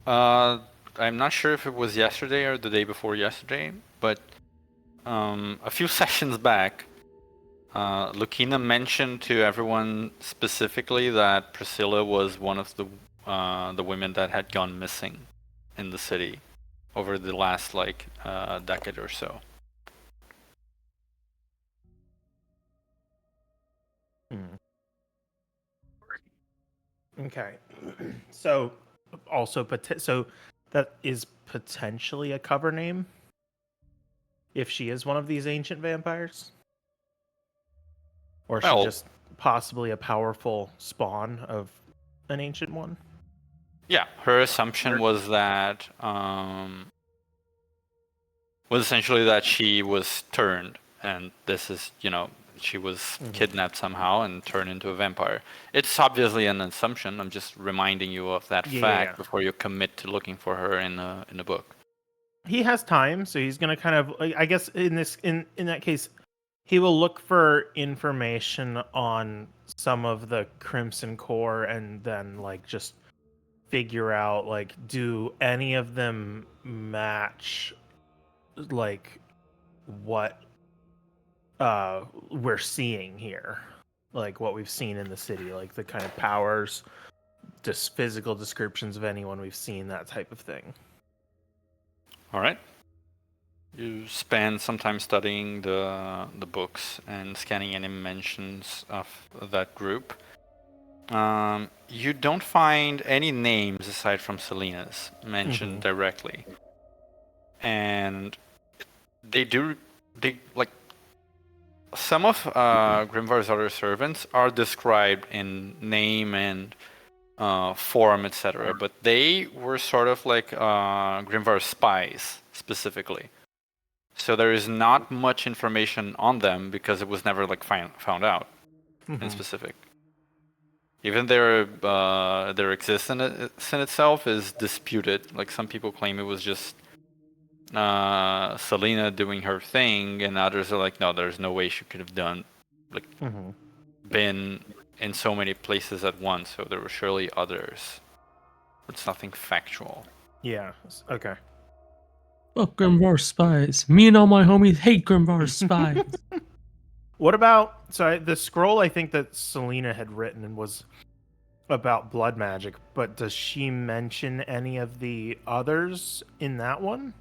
Uh, I'm not sure if it was yesterday or the day before yesterday, but a few sessions back, Lucina mentioned to everyone specifically that Priscilla was one of the women that had gone missing in the city over the last decade or so. Okay. So, also, so that is potentially a cover name if she is one of these ancient vampires, or is she Well, just possibly a powerful spawn of an ancient one. yeah, her assumption was that was essentially that she was turned, and this is, she was kidnapped somehow and turned into a vampire. It's obviously an assumption. I'm just reminding you of that fact before you commit to looking for her in the book. He has time, so he's gonna kind of, I guess, in that case, he will look for information on some of the Crimson Core, and then just figure out, do any of them match what we're seeing here, like what we've seen in the city, like the kind of powers, just physical descriptions of anyone we've seen, that type of thing. All right. You spend some time studying the books and scanning any mentions of that group. You don't find any names aside from Selena's mentioned directly, and some of Grimvar's other servants are described in name and form, etc. But they were sort of like Grimvar's spies specifically. So there is not much information on them because it was never found out in specific. Even their existence in itself is disputed. Like, some people claim it was just Selena doing her thing, and others are like, no, there's no way she could have been in so many places at once. So there were surely others. It's nothing factual. Yeah. Okay. Fuck Grimvar spies. Me and all my homies hate Grimvar spies. What about the scroll? I think that Selena had written and was about blood magic, but does she mention any of the others in that one?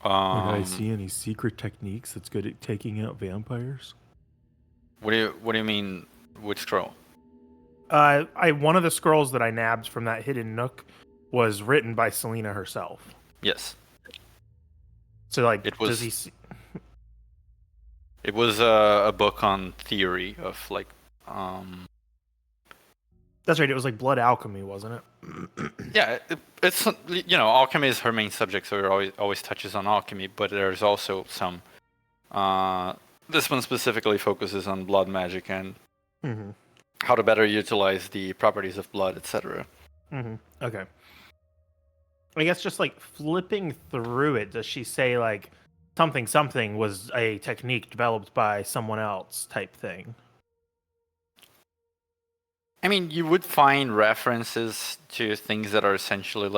Did I see any secret techniques that's good at taking out vampires? What do you mean? Which scroll? One of the scrolls that I nabbed from that hidden nook was written by Selena herself. Yes. So does he see? It was a book on theory of That's right. It was like blood alchemy, wasn't it? Yeah, it's alchemy is her main subject, so it always touches on alchemy. But there's also some. This one specifically focuses on blood magic and how to better utilize the properties of blood, etc. Okay. I guess just flipping through it, does she say something was a technique developed by someone else type thing? I mean, you would find references to things that are essentially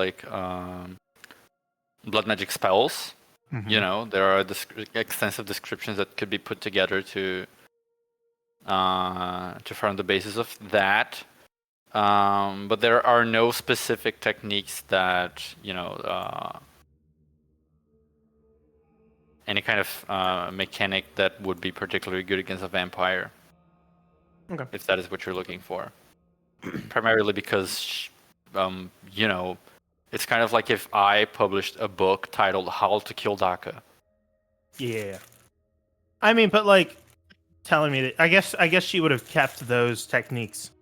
blood magic spells. There are extensive descriptions that could be put together to form the basis of that. But there are no specific techniques that any kind of mechanic that would be particularly good against a vampire. Okay. If that is what you're looking for. Primarily because, it's kind of like if I published a book titled How to Kill Daka. Yeah. I mean, but telling me that, I guess she would have kept those techniques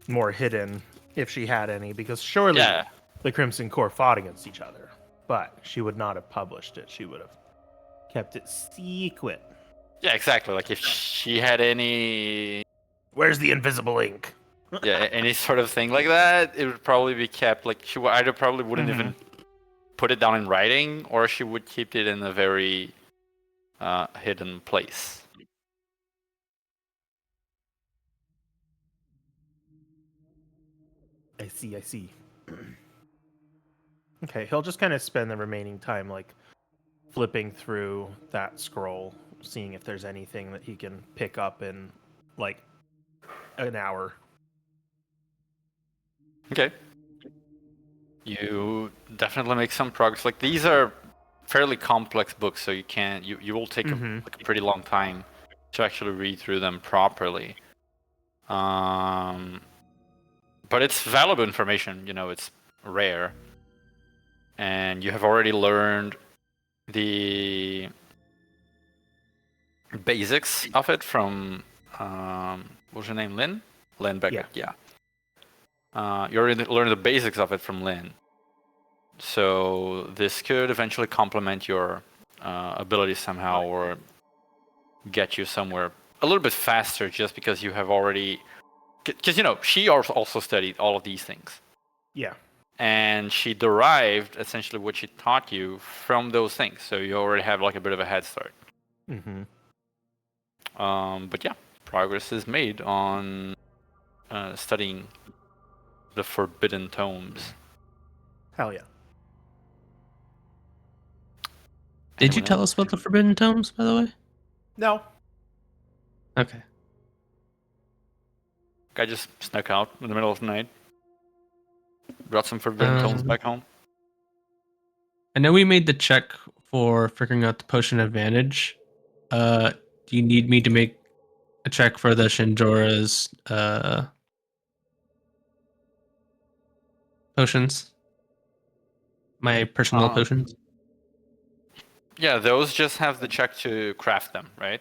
more hidden if she had any, because surely the Crimson Core fought against each other, but she would not have published it. She would have kept it secret. Yeah, exactly. Like if she had any... Where's the invisible ink? Yeah, any sort of thing like that, it would probably be kept. Like, she either probably wouldn't even put it down in writing, or she would keep it in a very hidden place. I I see. Okay, he'll just kind of spend the remaining time like flipping through that scroll, seeing if there's anything that he can pick up in like an hour. Okay. You definitely make some progress. Like these are fairly complex books, so you will take a pretty long time to actually read through them properly. But it's valuable information. It's rare, and you have already learned the basics of it from what's your name, Lynn? Lynn Beckett. Yeah. You already learned the basics of it from Lynn. So this could eventually complement your ability somehow, or get you somewhere a little bit faster, just because you have already. Because she also studied all of these things. Yeah. And she derived essentially what she taught you from those things. So you already have like a bit of a head start. Mm-hmm. But yeah, progress is made on studying the Forbidden Tomes. Hell yeah. Did you tell us about the Forbidden Tomes, by the way? No. Okay. Guy just snuck out in the middle of the night. Brought some Forbidden Tomes back home. I know we made the check for figuring out the potion advantage. Do you need me to make a check for the Shinjora's potions? My personal potions? Yeah, those just have the check to craft them, right?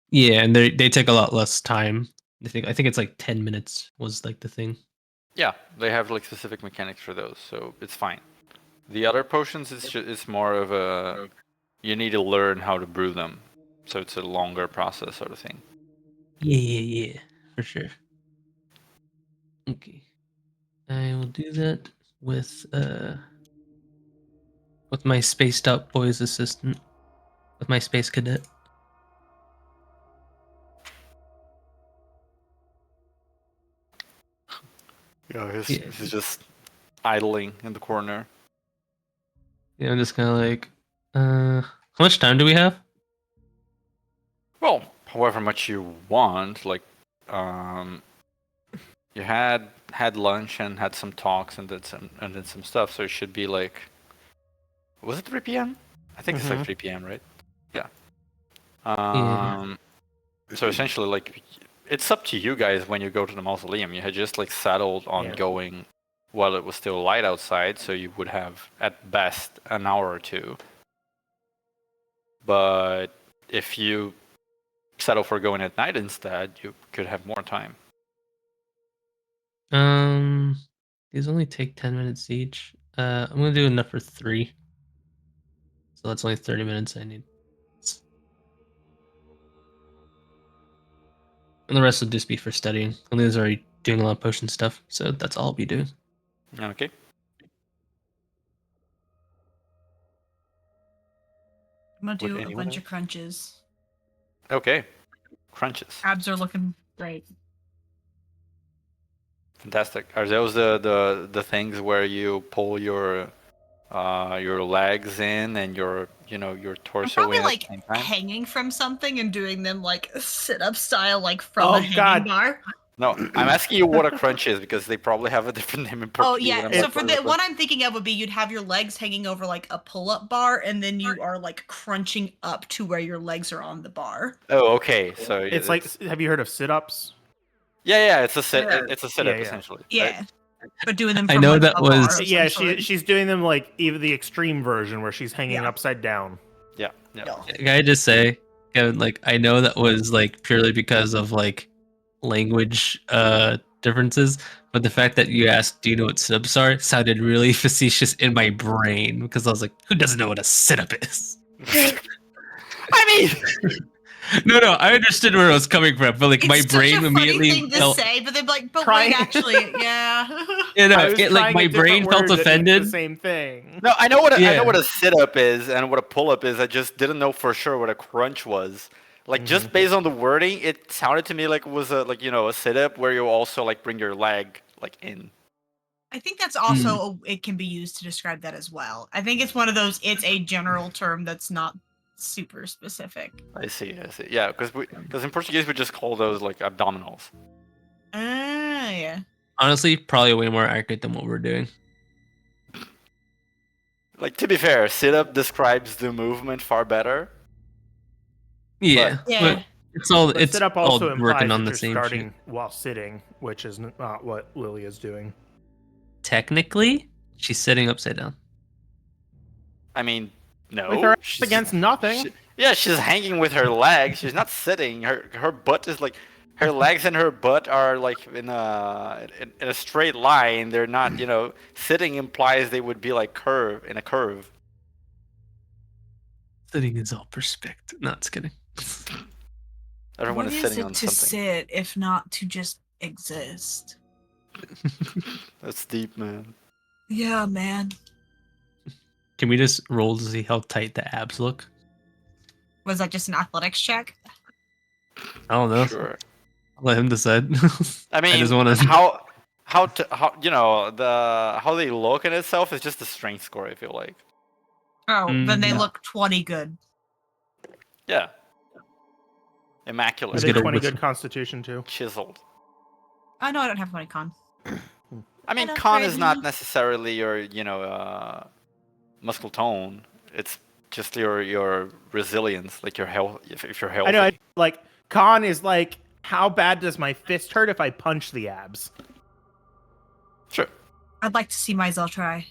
Yeah, and they take a lot less time. I think it's like 10 minutes was like the thing. Yeah, they have like specific mechanics for those, so it's fine. The other potions, it's more of a you need to learn how to brew them, so it's a longer process sort of thing. Yeah, for sure. Okay, I will do that with my spaced out boy's assistant, with my space cadet. Yeah, he's just idling in the corner. Yeah, I'm just kind of like, how much time do we have? Well, however much you want. Like, you had lunch and had some talks and did some stuff. So it should be like, was it 3 p.m.? I think it's like 3 p.m. right? Yeah. So essentially, like, it's up to you guys when you go to the mausoleum. You had just like settled on going while it was still light outside, so you would have at best an hour or two. But if you settle for going at night instead, you could have more time. These only take 10 minutes each. I'm gonna do enough for 3. So that's only 30 minutes I need. And the rest will just be for studying. Leah's already doing a lot of potion stuff, so that's all I'll be doing. Okay. I'm gonna do a bunch of crunches. Okay. Crunches. Abs are looking great. Fantastic. Are those the things where you pull your legs in and your torso I'm probably in like at the same time? hanging from something and doing them like sit-up style, like from a hanging bar. No, I'm asking you what a crunch is because they probably have a different name in Portuguese. Oh yeah, so for the one I'm thinking of would be you'd have your legs hanging over like a pull-up bar, and then you are like crunching up to where your legs are on the bar. Oh, okay. So it's like, have you heard of sit-ups? Yeah, it's a it's a sit-up essentially. Yeah, right? but doing them. I From, know like, that a was bar, Yeah, she's doing them like even the extreme version where she's hanging upside down. Yeah. Can I just say, Kevin, like I know that was like purely because of like language differences, but the fact that you asked, do you know what sit-ups are, sounded really facetious in my brain because I was like, who doesn't know what a sit-up is? I mean, no, I understood where it was coming from, but like my brain immediately thing to felt. say, but they're like, but wait, actually, yeah. You know, like my brain felt offended. The same thing. No, I know what a sit-up is and what a pull-up is. I just didn't know for sure what a crunch was. Like just based on the wording, it sounded to me like it was a sit-up where you also like bring your leg like in. I think that's also it can be used to describe that as well. I think it's one of those. It's a general term that's not super specific. I see. Yeah, because in Portuguese we just call those like abdominals. Ah, yeah. Honestly, probably way more accurate than what we're doing. Like, to be fair, sit-up describes the movement far better. Yeah, Yeah. but it's all But it's sit up all also implies working that on the you're same starting sheet. while sitting, which is not what Lily is doing. Technically, she's sitting upside down. I mean, no. With her ass against nothing. She's hanging with her legs. She's not sitting. Her butt is like, her legs and her butt are like in a straight line. They're not, sitting implies they would be like in a curve. Sitting is all perspective. No, it's kidding. Everyone What is is sitting it on to something. sit if not to just exist? That's deep, man. Yeah, man. Can we just roll to see how tight the abs look? Was that just an athletics check? I don't know. Sure. I'll let him decide. I mean, just wanna- how how they look in itself is just a strength score. I feel like. Oh, then they Yeah. look 20 good. Yeah. They Immaculate. did get a 20 whistle. good constitution too. Chiseled. Oh, no, I don't have 20 con. I mean, Hello, con is not Freddy. necessarily your, muscle tone. It's just your resilience, like your health. If you're healthy. I know, like, con is like, how bad does my fist hurt if I punch the abs? Sure. I'd like to see Myzel try.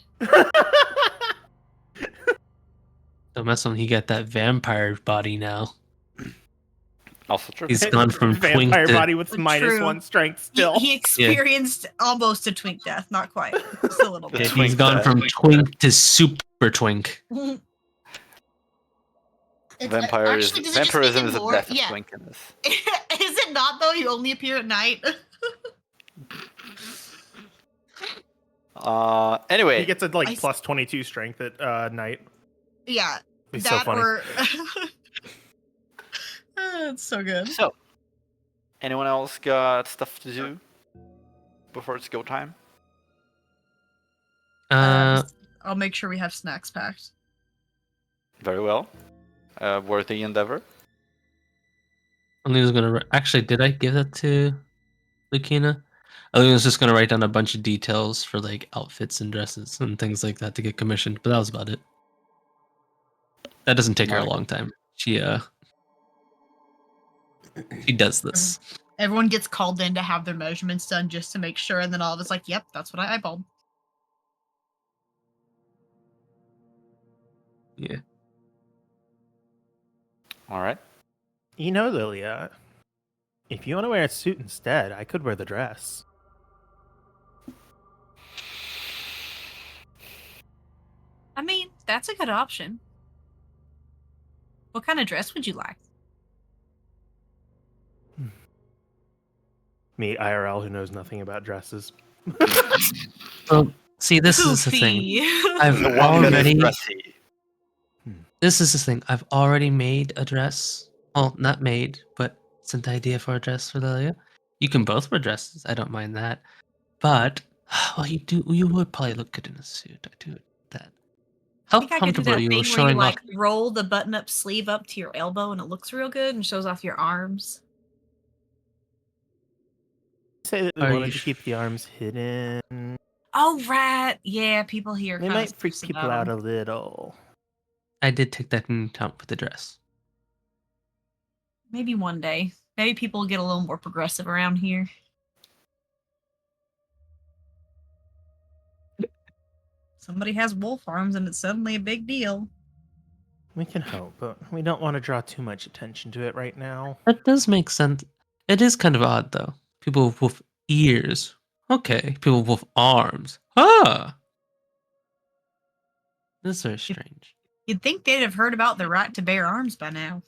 Don't mess with him. He got that vampire body now. Also true. He's gone from twink Vampire to body with True. -1 strength still. He experienced almost a twink death. Not quite. Just a little The yeah, bit. he's twink gone death. from twink to super twink. Vampirism is a death of twinkiness. Is it not, though? You only appear at night. Anyway. He gets a like plus 22 strength at night. Yeah. It's that so funny. or... It's so good. So, anyone else got stuff to do before it's go time? I'll make sure we have snacks packed. Very well. Worthy endeavor. Alina's gonna actually. Did I give that to Lucina? Alina's just gonna write down a bunch of details for like outfits and dresses and things like that to get commissioned. But that was about it. That doesn't take her a long time. She does this. Everyone gets called in to have their measurements done just to make sure, and then all of us like, yep, that's what I eyeballed. Yeah. All right. You know, Lilia, if you want to wear a suit instead, I could wear the dress. I mean, that's a good option. What kind of dress would you like? Meet IRL who knows nothing about dresses. Well, see, this is the thing. I've The one that is already. dressy. This is the thing. I've already made a dress. Well, not made, but sent the idea for a dress for Lilia. You can both wear dresses. I don't mind that. But well, you would probably look good in a suit. I do that. How I think I could do comfortable that are you thing with where you showing off? like roll the button-up sleeve up to your elbow and it looks real good and shows off your arms. Say that we Are wanted you to keep the arms hidden. Oh, right. Yeah, people here. They might freak people out a little. I did take that into account with the dress. Maybe one day. Maybe people will get a little more progressive around here. Somebody has wolf arms and it's suddenly a big deal. We can hope, but we don't want to draw too much attention to it right now. That does make sense. It is kind of odd, though. People with wolf ears. Okay. People with wolf arms. Ah! This is very strange. You'd think they'd have heard about the right to bear arms by now.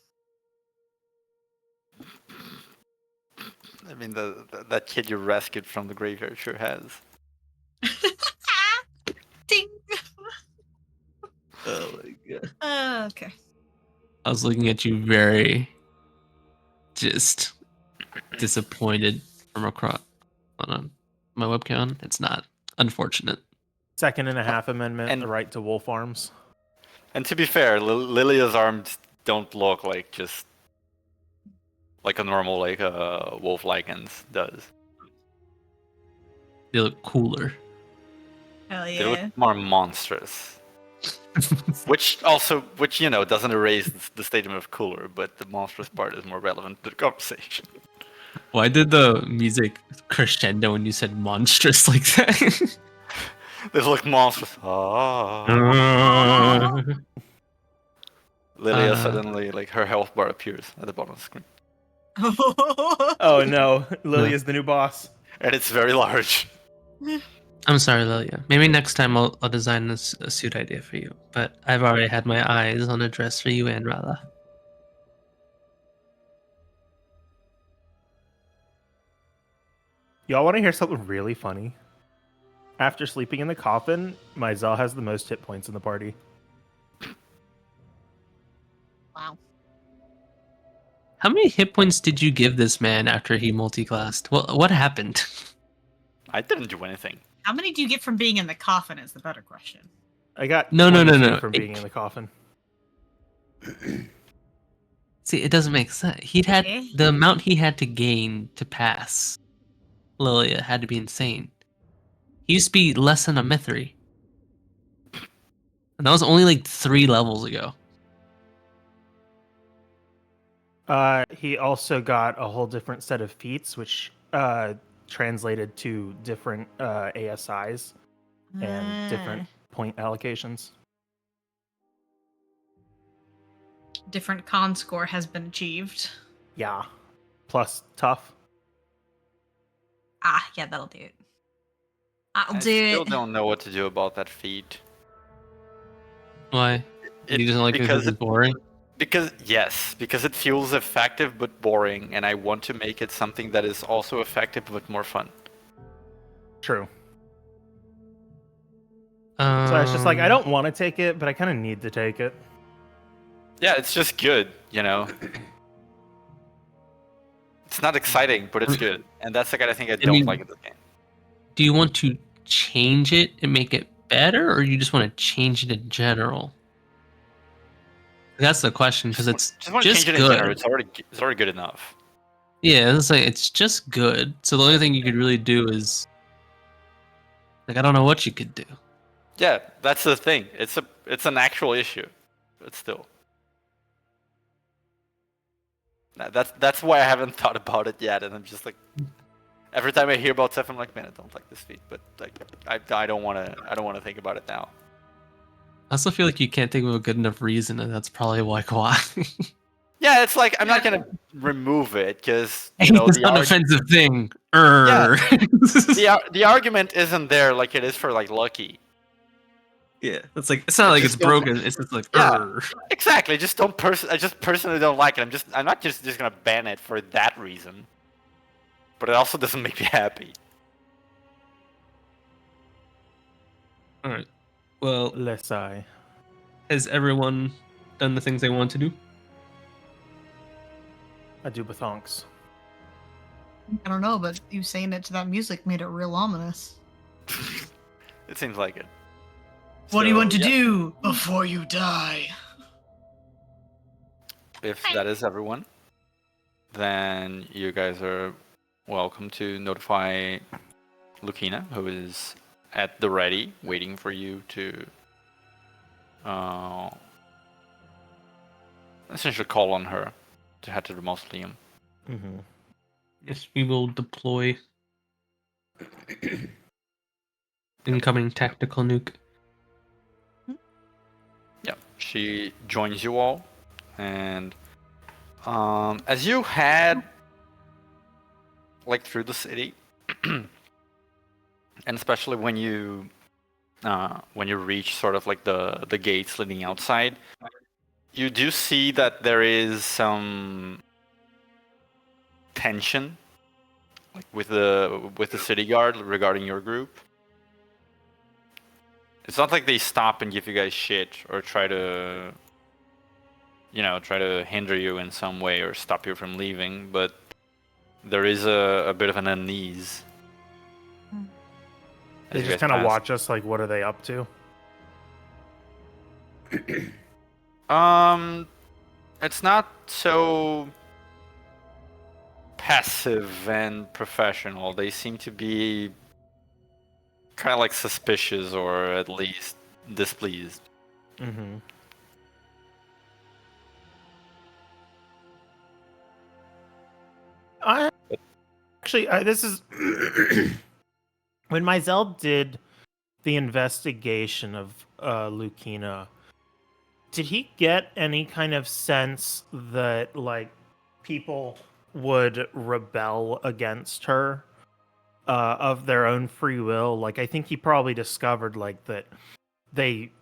I mean, that kid you rescued from the graveyard sure has. Ding! Oh my god. Okay. I was looking at you very just disappointed from across on a my webcam on. It's not. Unfortunate. Second and a half amendment, and- the right to wolf arms. And to be fair, Lilia's arms don't look like just like a normal wolf lycan's does. They look cooler. Hell They yeah. look more monstrous. Which doesn't erase the statement of cooler, but the monstrous part is more relevant to the conversation. Why did the music crescendo when you said monstrous like that? They look monstrous. Lilia suddenly, like, her health bar appears at the bottom of the screen. Oh no, Lily is the new boss. And it's very large. I'm sorry, Lilia. Maybe next time I'll design a suit idea for you. But I've already had my eyes on a dress for you and Rala. Y'all want to hear something really funny? After sleeping in the coffin, my Zal has the most hit points in the party. Wow. How many hit points did you give this man after he multiclassed? Well, what happened? I didn't do anything. How many do you get from being in the coffin is the better question. I got No, 22 from being in the coffin. See, it doesn't make sense. He'd had Okay. the amount he had to gain to pass Lilia had to be insane. He used to be less than a Mithri. And that was only like 3 levels ago. He also got a whole different set of feats, which translated to different ASIs and different point allocations. Different con score has been achieved. Yeah. Plus tough. Ah, yeah, that'll do it. I'll I do still it. don't know what to do about that feat. Why? He doesn't like it because it's boring? Because it feels effective but boring, and I want to make it something that is also effective but more fun. True. So it's just like, I don't want to take it, but I kind of need to take it. Yeah, it's just good, you know? It's not exciting, but it's good. And that's the kind of thing I don't like in this game. Do you want to change it and make it better, or you just want to change it in general? That's the question, because it's want to just change it in general. good. It's already good enough. Yeah, it's just good. So the only thing you could really do is, like, I don't know what you could do. Yeah, that's the thing. It's an actual issue, but still. That's why I haven't thought about it yet, and I'm just like, every time I hear about stuff, I'm like, man, I don't like this feat, but like, I don't want to think about it now. I also feel like you can't think of a good enough reason, and that's probably why. Yeah, it's like I'm not gonna remove it because It's an offensive thing. Yeah. the argument isn't there like it is for like Lucky. Yeah, it's like it's not like it's broken. It's just like Exactly. I just personally don't like it. I'm not just gonna ban it for that reason. But it also doesn't make me happy. All right. Well, Less I. has everyone done the things they want to do? I do bathonks. I don't know, but you saying it to that music made it real ominous. It seems like it. What do you want to do before you die? If that is everyone, then you guys are welcome to notify Lucina, who is at the ready, waiting for you to essentially call on her to head to the mausoleum. Mm-hmm. Yes, we will deploy incoming tactical nuke. Yeah, she joins you all, and as you head like through the city, and especially when you reach sort of like the gates leading outside, you do see that there is some tension, like with the city guard regarding your group. It's not like they stop and give you guys shit or try to hinder you in some way or stop you from leaving, but there is a bit of an unease. They you just guys kind of pass. watch us, like, what are they up to? It's not so passive and professional. They seem to be kind of like suspicious or at least displeased. Mm-hmm. This is when Mizell did the investigation of Lucina. Did he get any kind of sense that like people would rebel against her of their own free will? Like, I think he probably discovered like that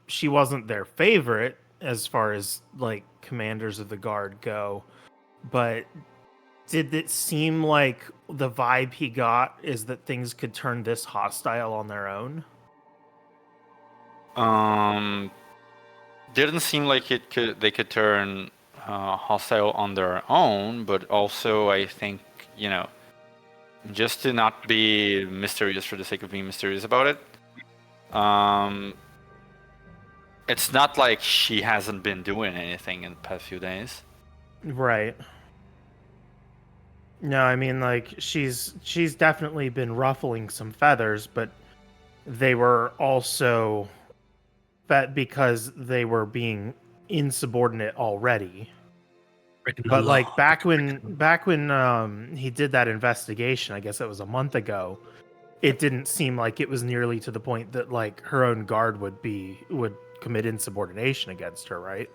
she wasn't their favorite as far as like commanders of the guard go, but did it seem like the vibe he got is that things could turn this hostile on their own? Didn't seem like they could turn hostile on their own, but also I think, you know, just to not be mysterious for the sake of being mysterious about it. It's not like she hasn't been doing anything in the past few days. Right. No, I mean, like, she's definitely been ruffling some feathers, but they were also because they were being insubordinate already. But like back when he did that investigation, I guess it was a month ago, it didn't seem like it was nearly to the point that like her own guard would commit insubordination against her, right?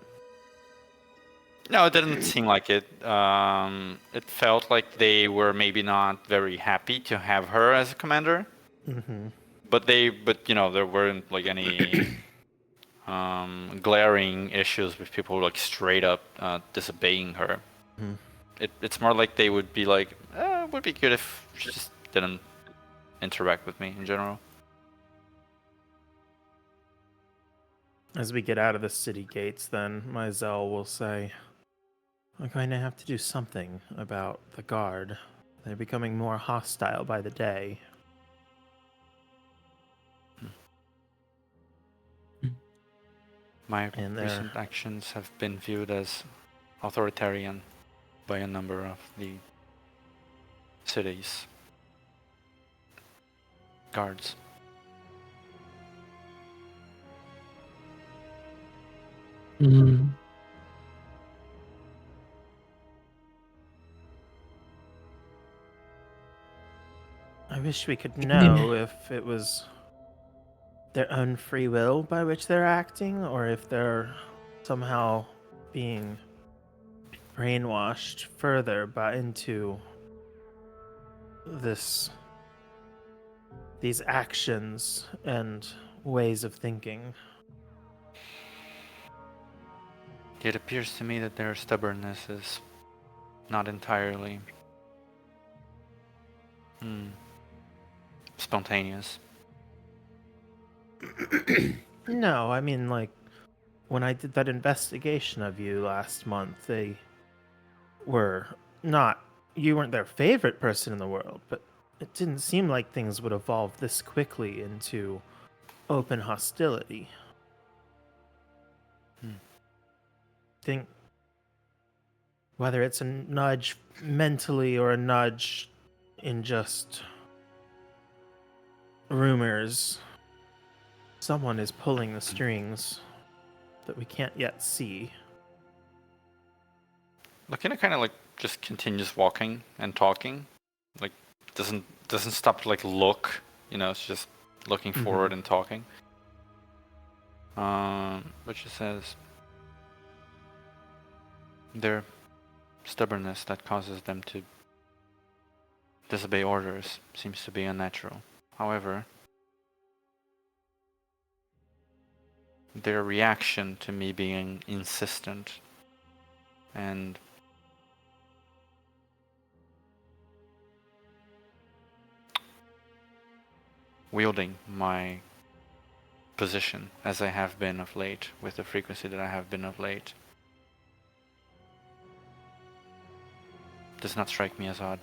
No, it didn't seem like it. It felt like they were maybe not very happy to have her as a commander. Mm-hmm. But you know, there weren't like any glaring issues with people like straight up disobeying her. Mm-hmm. It's more like they would be like, it would be good if she just didn't interact with me in general. As we get out of the city gates, then Mizell will say, "I'm going to have to do something about the guard. They're becoming more hostile by the day." My And they're- recent actions have been viewed as authoritarian by a number of the city's guards. Mm. I wish we could know if it was their own free will by which they're acting, or if they're somehow being brainwashed further into these actions and ways of thinking. It appears to me that their stubbornness is not entirely spontaneous. No, I mean, like, when I did that investigation of you last month, they were not. You weren't their favorite person in the world, but it didn't seem like things would evolve this quickly into open hostility. Think whether it's a nudge mentally or a nudge in just rumors, someone is pulling the strings that we can't yet see. Lakina kind of like just continues walking and talking, like doesn't stop to like look. You know, it's just looking forward and talking. But she says, their stubbornness that causes them to disobey orders seems to be unnatural. However, their reaction to me being insistent and wielding my position as I have been of late, with the frequency that I have been of late, does not strike me as odd.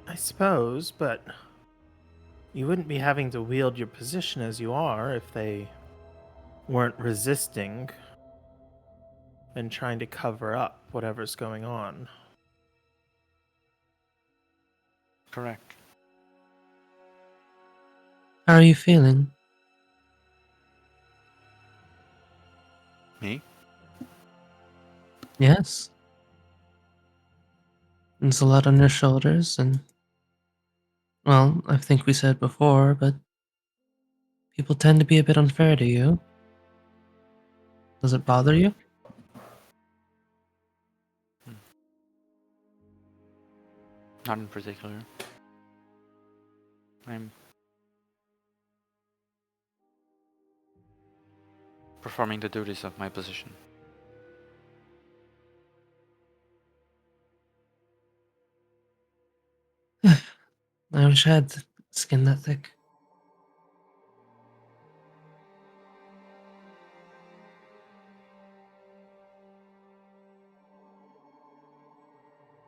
I suppose, but you wouldn't be having to wield your position as you are if they weren't resisting and trying to cover up whatever's going on. Correct. How are you feeling? Me? Yes. There's a lot on your shoulders, and well, I think we said before, but people tend to be a bit unfair to you. Does it bother you? Not in particular. I'm performing the duties of my position. I wish I had skin that thick.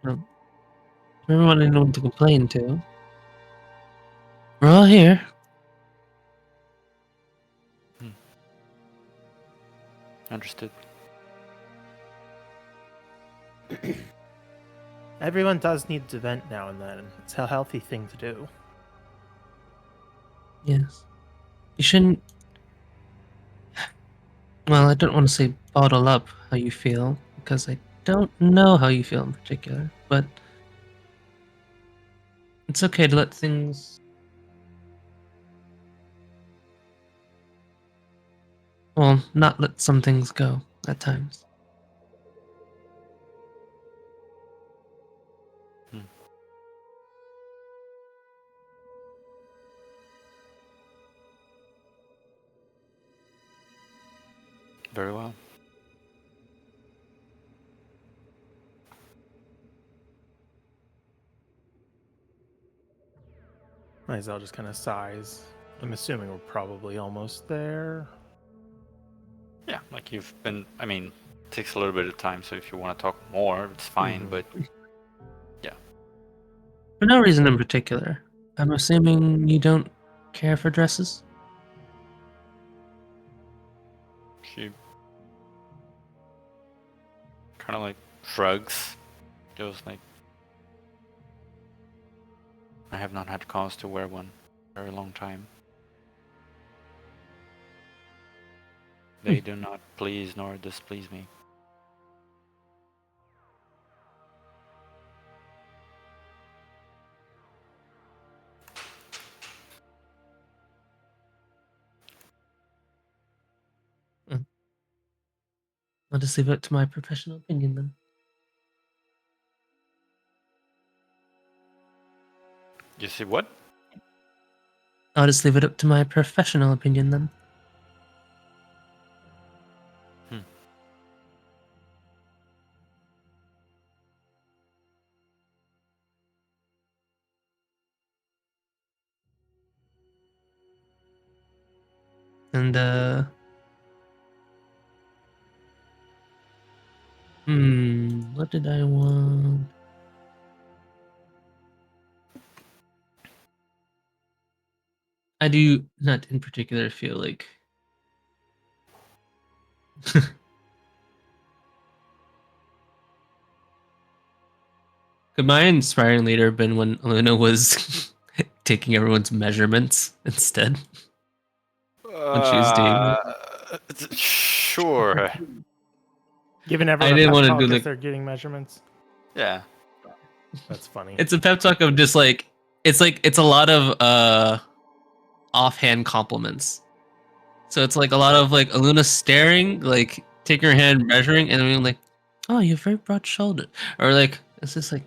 Well, everyone I know to complain to. We're all here. Understood. Everyone does need to vent now and then. It's a healthy thing to do. Yes. You shouldn't. Well, I don't want to say bottle up how you feel, because I don't know how you feel in particular, but it's okay to let things. Well, not let some things go at times. Very well. Myzel just kind of sighs. I'm assuming we're probably almost there. Yeah, like you've been. I mean, it takes a little bit of time, so if you want to talk more, it's fine. Mhm. But For no reason in particular. I'm assuming you don't care for dresses? she kind of like shrugs. Goes like, I have not had cause to wear one for a very long time. They do not please nor displease me. I'll just leave it to my professional opinion then. You see what? I'll just leave it up to my professional opinion then. And, what did I want? I do not in particular feel like could my inspiring leader have been when Luna was taking everyone's measurements instead? When she was doing it? Sure. Giving I everyone a didn't pep want to talk do as the. they're getting measurements. Yeah. That's funny. It's a pep talk of just like it's a lot of offhand compliments. So it's like a lot of like Aluna staring, like taking her hand, measuring, and being like, "Oh, you have very broad shoulder," or like, "Is this like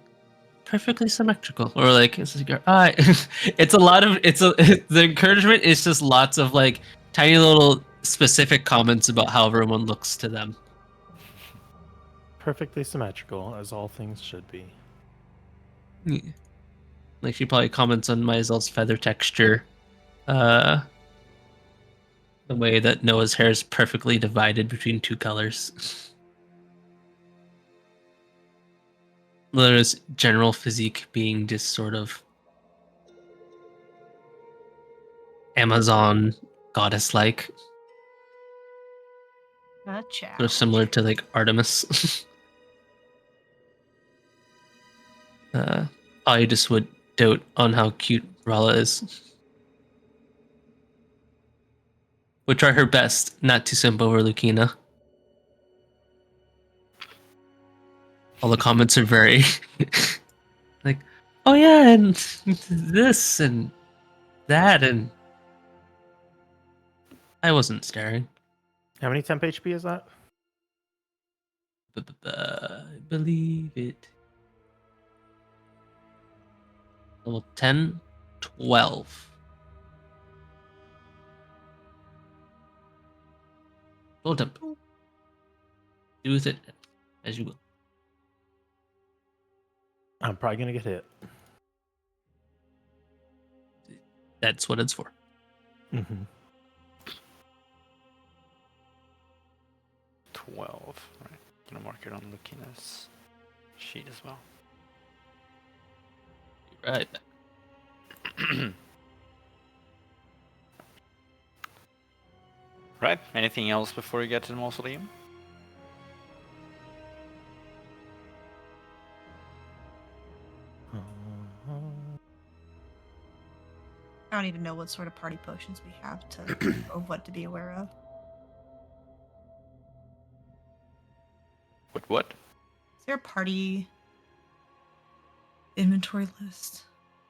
perfectly symmetrical?" Or like, "Is this your eye?" It's a lot of the encouragement is just lots of like tiny little specific comments about how everyone looks to them. Perfectly symmetrical, as all things should be. Yeah. Like she probably comments on Myzel's feather texture, uh, the way that Noah's hair is perfectly divided between two colors. Lara's general physique being just sort of Amazon goddess-like, Gotcha. sort of similar to like Artemis. I just would dote on how cute Rala is. Would try her best not to simp over Lucina. All the comments are very like, oh yeah, and this and that, and I wasn't staring. How many temp HP is that? I believe it. Level 10, 12. Full temp. Do with it as you will. I'm probably gonna get hit. That's what it's for. Mm-hmm. 12. Right. Gonna mark it on Lucina's sheet as well. Right. Right. Anything else before you get to the mausoleum? I don't even know what sort of party potions we have to, or what to be aware of. What? Is there a party inventory list?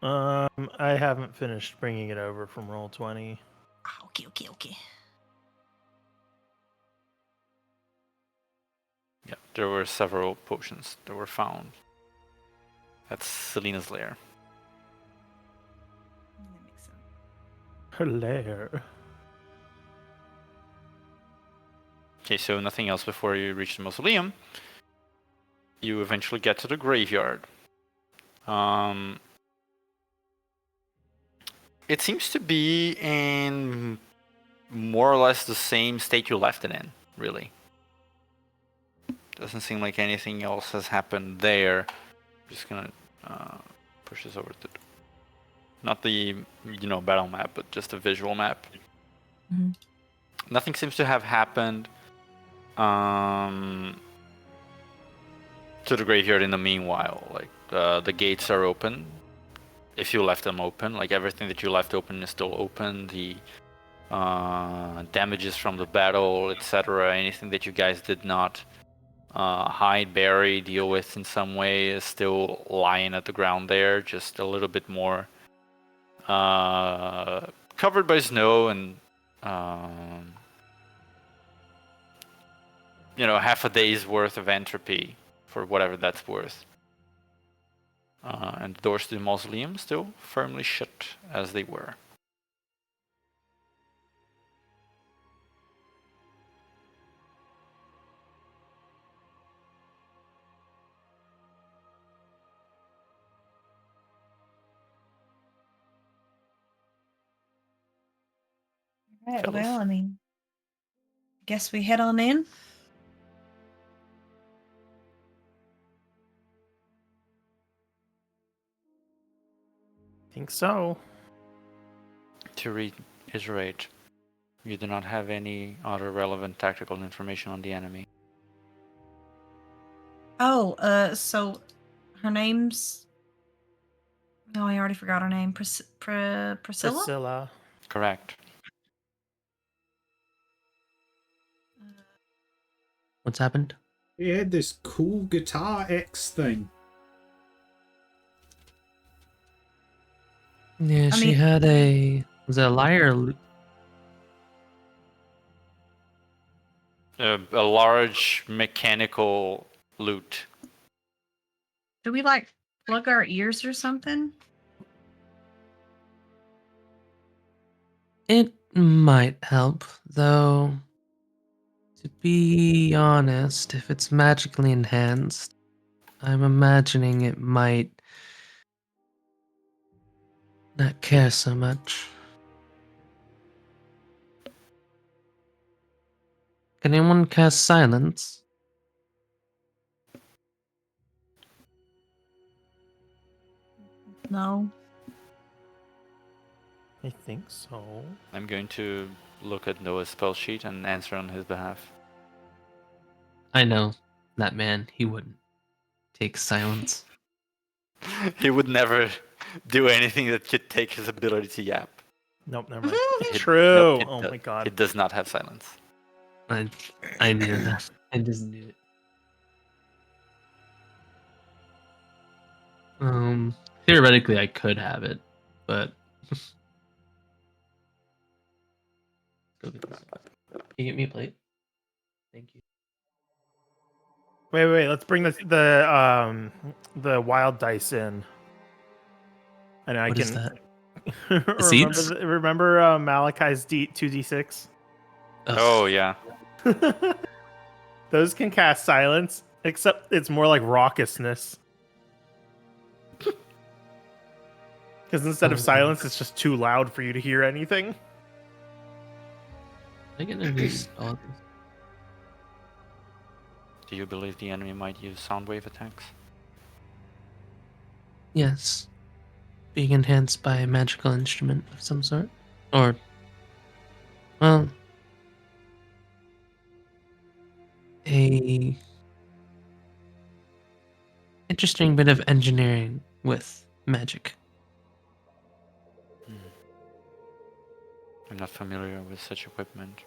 I haven't finished bringing it over from Roll20. Ah, okay. Yeah, there were several potions that were found. That's Selena's lair. That makes sense. Her lair. Okay, so nothing else before you reach the mausoleum. You eventually get to the graveyard. It seems to be in more or less the same state you left it in, really. Doesn't seem like anything else has happened there. Just gonna push this over to not the battle map, but just a visual map. Mm-hmm. Nothing seems to have happened to the graveyard in the meanwhile. Like the gates are open. If you left them open, like everything that you left open is still open. The damages from the battle, etc. Anything that you guys did not hide, bury, deal with in some way is still lying at the ground there, just a little bit more covered by snow and half a day's worth of entropy for whatever that's worth. And the doors to the mausoleum still firmly shut as they were. Right, Fellas. well, I mean, guess we head on in. Think so. To reiterate, you do not have any other relevant tactical information on the enemy. Oh, so her name's... No, I already forgot her name. Priscilla? Priscilla. Correct. What's happened? He had this cool Guitar X thing. Yeah, I she mean- had a... Was it a lyre? A large mechanical lute. Do we, like, plug our ears or something? It might help, though. To be honest, if it's magically enhanced, I'm imagining it might not care so much. Can anyone cast silence? No. I think so. I'm going to look at Noah's spell sheet and answer on his behalf. I know that man. He wouldn't take silence. He would never do anything that could take his ability to yap. Nope, never mind. He- True. nope, he Oh do- my god. He does not have silence. I knew that. I just knew it. Theoretically, I could have it, but go get this. Can you get me a plate? Thank you. Wait. Let's bring the wild dice in. And I What can is that? remember seeds? remember Malachi's 2d6. Ugh. Oh yeah. Those can cast silence, except it's more like raucousness. Because instead of silence, it's just too loud for you to hear anything. I get a new spell. Do you believe the enemy might use sound wave attacks? Yes. Being enhanced by a magical instrument of some sort. Or, well, a interesting bit of engineering with magic. I'm not familiar with such equipment.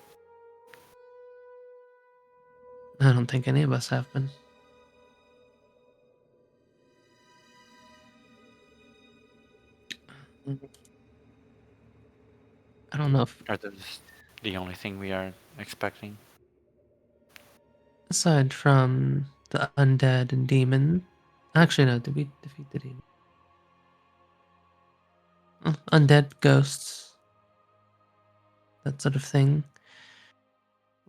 I don't think any of us have been. I don't know if, Are those the only thing we are expecting? aside from the undead and demon. Actually, no, did we defeat the demon? Undead, ghosts, that sort of thing.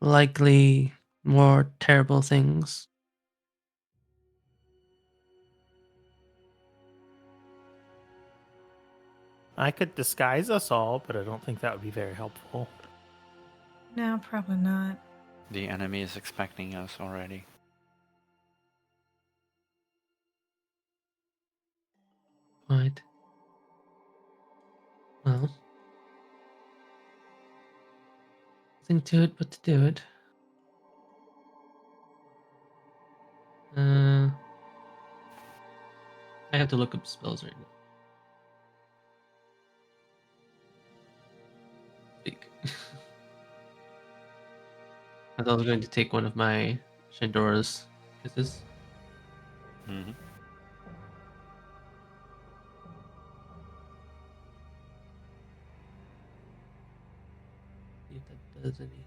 Likely more terrible things. I could disguise us all, but I don't think that would be very helpful. No, probably not. The enemy is expecting us already. Right. Well, nothing to it but to do it. I have to look up spells right now. Speak. I thought I was going to take one of my Shandora's kisses. Mm-hmm. See if that does any.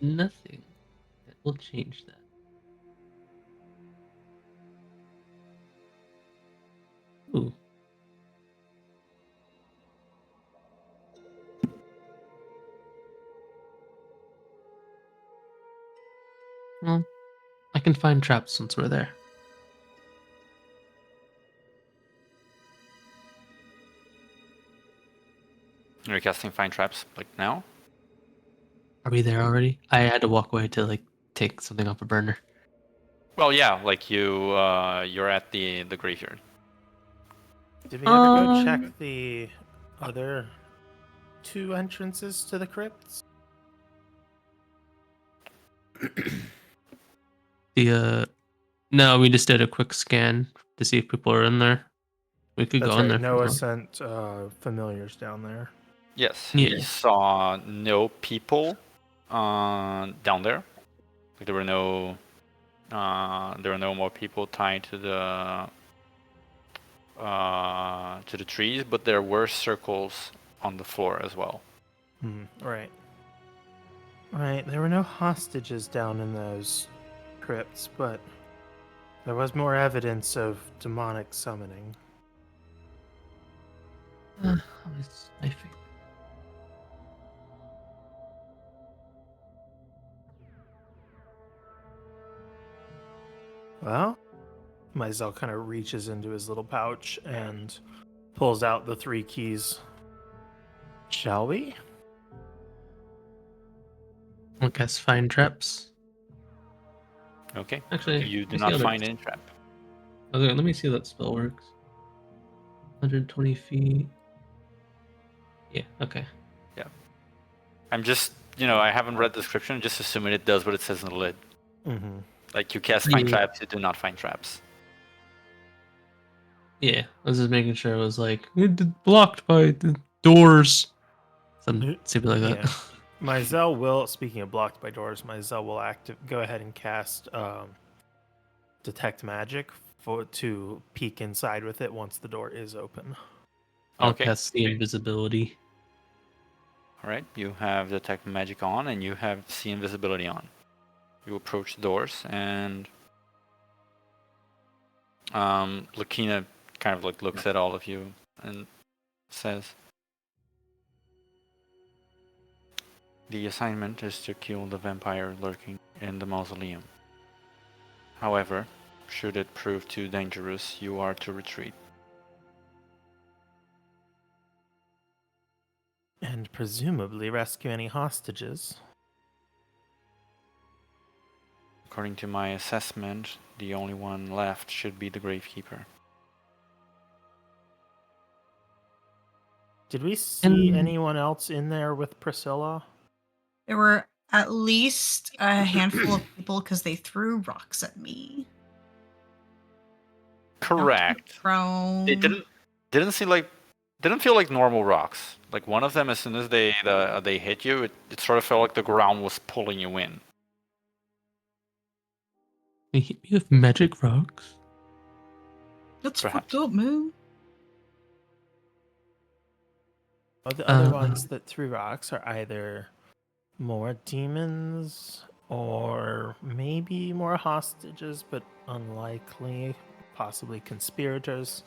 No, nothing that will change that. Ooh. Well, I can find traps once we're there. You're casting fine traps like now? Are we there already? I had to walk away to like take something off a burner. Well, yeah, like you're at the graveyard. Did we ever go check the other two entrances to the crypts? No, we just did a quick scan to see if people are in there. We could That's go in right. there. Noah sent familiars down there. Yes, Yeah. he saw no people down there. Like there were no more people tied to the trees, but there were circles on the floor as well. Right. Right. There were no hostages down in those crypts, but there was more evidence of demonic summoning. I think. Well, Mizell kind of reaches into his little pouch and pulls out the 3 keys. Shall we? I guess find traps. Okay. Actually, You do let me see not how find that- any trap. Okay, let me see how that spell works. 120 feet. Yeah, okay. I'm just, I haven't read the description. Just assuming it does what it says in the lid. Mm-hmm. Like you cast find Yeah. traps, you do not find traps. Yeah, I was just making sure it was like blocked by the doors. Something stupid like that. Yeah. My Zell will, speaking of blocked by doors, my Zell will go ahead and cast Detect Magic to peek inside with it once the door is open. I'll Okay. cast the invisibility. All right. You have detect magic on, and you have see invisibility on. You approach the doors, and Lakina kind of like looks at all of you and says, "The assignment is to kill the vampire lurking in the mausoleum. However, should it prove too dangerous, you are to retreat." And presumably rescue any hostages. According to my assessment, the only one left should be the gravekeeper. Did we see And- anyone else in there with Priscilla? There were at least a handful of people because they threw rocks at me. Correct. Prone. It didn't feel like normal rocks. Like one of them, as soon as they hit you, it sort of felt like the ground was pulling you in. They hit me with magic rocks. That's Perhaps. fucked up, man. Oh, the other Uh, ones that threw rocks are either more demons or maybe more hostages, but unlikely. Possibly conspirators.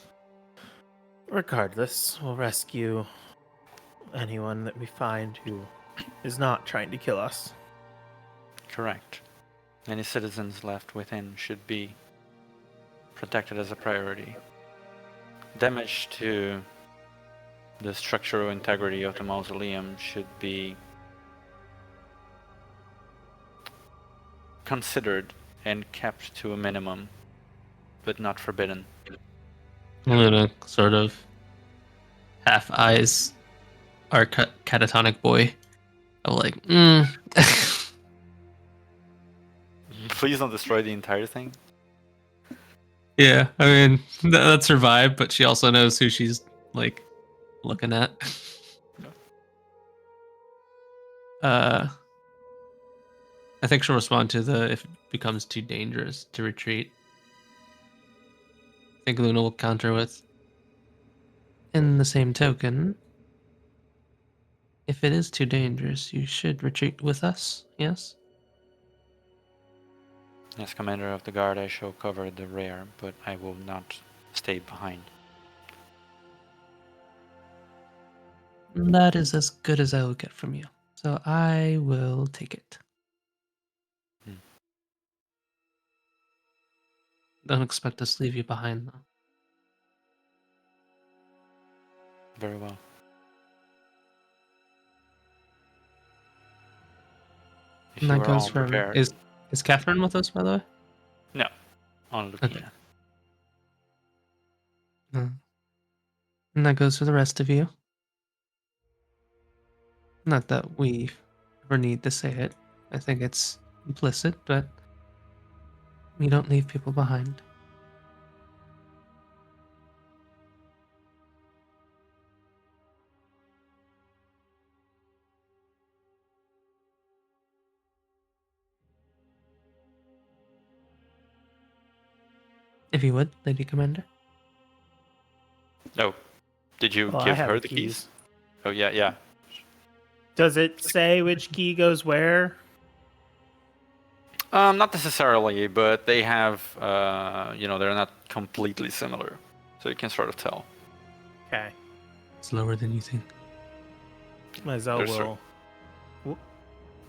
Regardless, we'll rescue anyone that we find who is not trying to kill us. Correct. Any citizens left within should be protected as a priority. Damage to the structural integrity of the mausoleum should be considered and kept to a minimum, but not forbidden. I'm gonna sort of half eyes our catatonic boy. I'm like, Please don't destroy the entire thing. Yeah, I mean that's her vibe, but she also knows who she's like looking at. I think she'll respond to the if it becomes too dangerous to retreat. I think Luna will counter with, in the same token, if it is too dangerous, you should retreat with us. Yes. As commander of the guard, I shall cover the rear, but I will not stay behind. That is as good as I will get from you. So I will take it. Don't expect us to leave you behind, though. Very well. If And you that are goes all for prepared. is Catherine with us, by the way? No, on Lukina. No. And that goes for the rest of you. Not that we ever need to say it. I think it's implicit, but we don't leave people behind. If you would, Lady Commander. Oh, did you Well, I give have her the the keys? Oh yeah. Does it say which key goes where? Not necessarily, but they have, they're not completely similar, so you can sort of tell. Okay. It's lower than you think. My Zell They're will.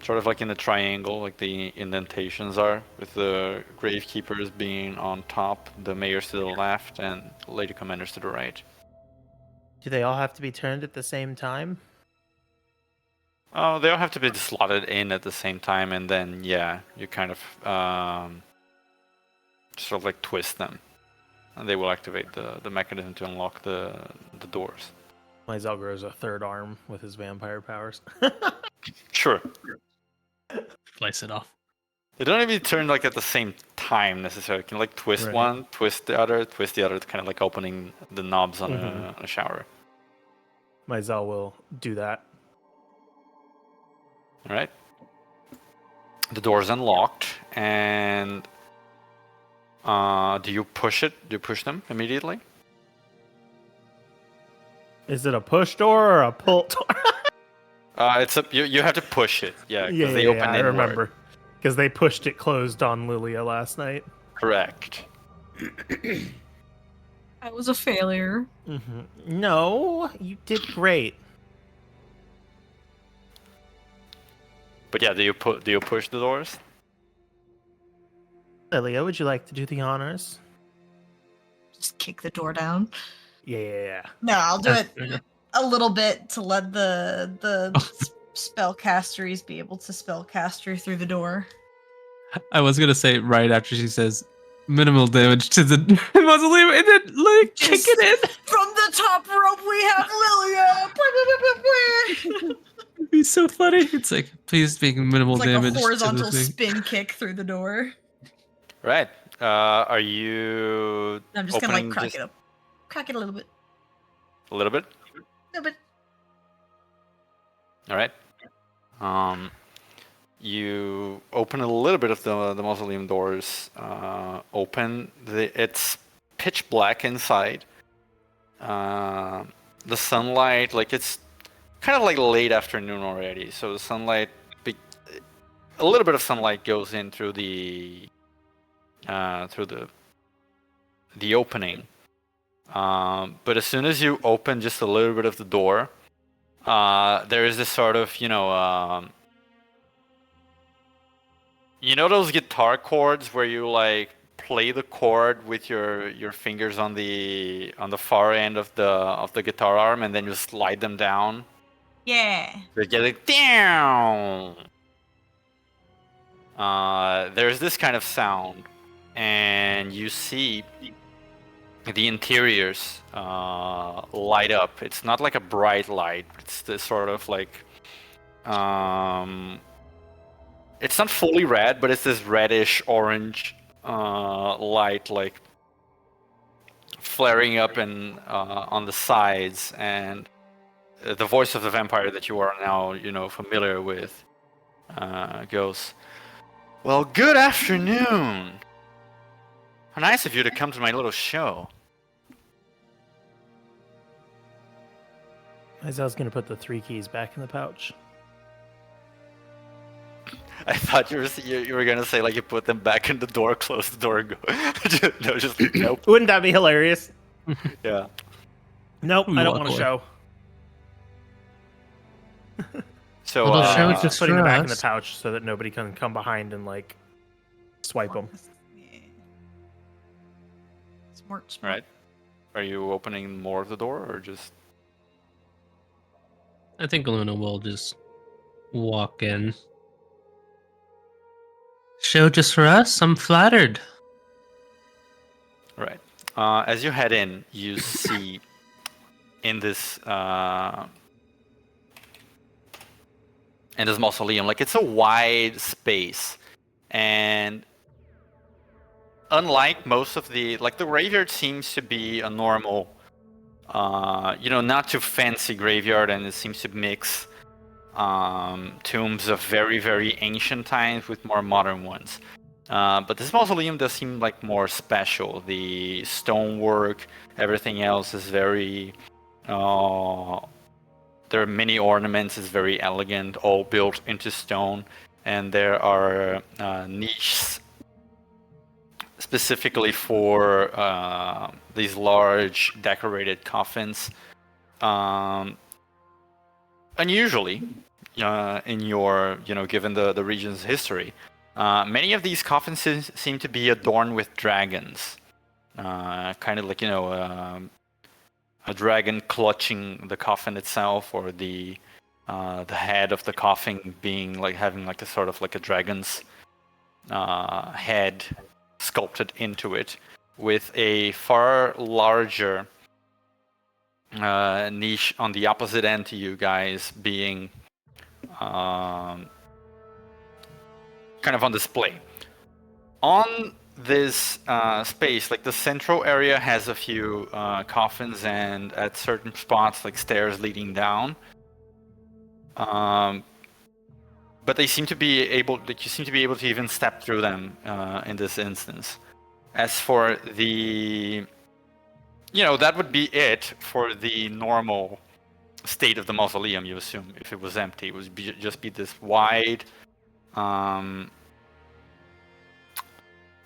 Sort of like in the triangle, like the indentations are, with the gravekeepers being on top, the mayors to the left, and lady commanders to the right. Do they all have to be turned at the same time? Oh, they all have to be slotted in at the same time, and then yeah, you kind of sort of like twist them, and they will activate the mechanism to unlock the doors. Myzel grows a third arm with his vampire powers. Sure. Slice it off. They don't even turn like at the same time necessarily. You can like twist Right. one, twist the other, kind of like opening the knobs on a shower. Myzel will do that. All right. The door's unlocked, and do you push it? Do you push them immediately? Is it a push door or a pull door? It's a you have to push it. Yeah, because they open I inward. remember. Because they pushed it closed on Lilia last night. Correct. I was a failure. No, you did great. But yeah, do you push the doors? Lilia, would you like to do the honors? Just kick the door down. Yeah. No, I'll do it a little bit to let the spellcasteries be able to spellcaster through the door. I was gonna say right after she says minimal damage to the mausoleum, and then like kick Just- it in. From the top rope, we have Lilia. It'd be so funny. It's like please make minimal It's like damage a horizontal to the thing. spin kick through the door. Right. Are you? I'm just gonna like opening crack just it up, crack it a little bit, a little bit. All right. You open a little bit of the mausoleum doors. It's pitch black inside. The sunlight, like it's kind of like late afternoon already, so the sunlight, a little bit of sunlight goes in through the opening. But as soon as you open just a little bit of the door, there is this sort of, those guitar chords where you like play the chord with your fingers on the far end of the guitar arm, and then you slide them down. Yeah. They get like down. There's this kind of sound, and you see the interiors light up. It's not like a bright light. It's this sort of like it's not fully red, but it's this reddish orange light, like flaring up and on the sides, and the voice of the vampire that you are now, familiar with, goes, "Well, good afternoon. How nice of you to come to my little show." Myzel's gonna put the 3 keys back in the pouch. I thought you were gonna say like you put them back in the door, close the door, and go. No, just nope. Wouldn't that be hilarious? Yeah. Nope, I don't want to Walk show. So Well, the show He's just for putting them back in the us. pouch so that nobody can come behind and like swipe them. Yeah. Smart. right. Are you opening more of the door or just? I think Luna will just walk in. Show just for us? I'm flattered. Right. As you head in, you see in this mausoleum, like it's a wide space, and unlike most of the Raveyard seems to be a normal, not too fancy graveyard, and it seems to mix tombs of very, very ancient times with more modern ones. But this mausoleum does seem like more special. The stonework, everything else is very. There are many ornaments. It's very elegant, all built into stone, and there are niches specifically for these large decorated coffins. Unusually, in your, given the region's history, many of these coffins seem to be adorned with dragons, kind of like a dragon clutching the coffin itself, or the head of the coffin being like having like a sort of like a dragon's head sculpted into it, with a far larger niche on the opposite end to you guys, being kind of on display. On this space, like the central area has a few coffins, and at certain spots, like stairs leading down. But they seem to be able, like you seem to be able to even step through them in this instance. As for the, that would be it for the normal state of the mausoleum, you assume. If it was empty, it would just be this wide,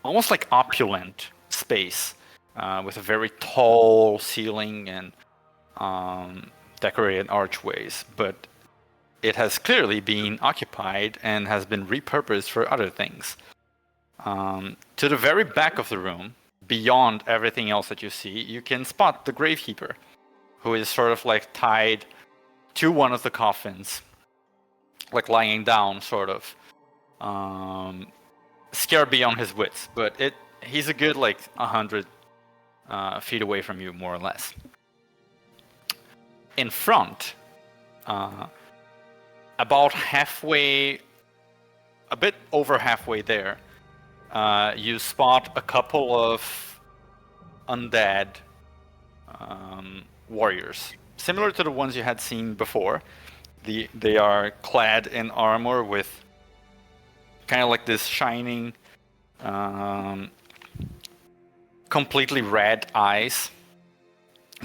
almost like opulent space with a very tall ceiling and decorated archways. But it has clearly been occupied and has been repurposed for other things. To the very back of the room, beyond everything else that you see, you can spot the gravekeeper, who is sort of like tied to one of the coffins, like lying down, sort of, scared beyond his wits. But he's a good 100 feet away from you, more or less. In front, about halfway, a bit over halfway there, you spot a couple of undead warriors, similar to the ones you had seen before. They are clad in armor with kind of like this shining, completely red eyes,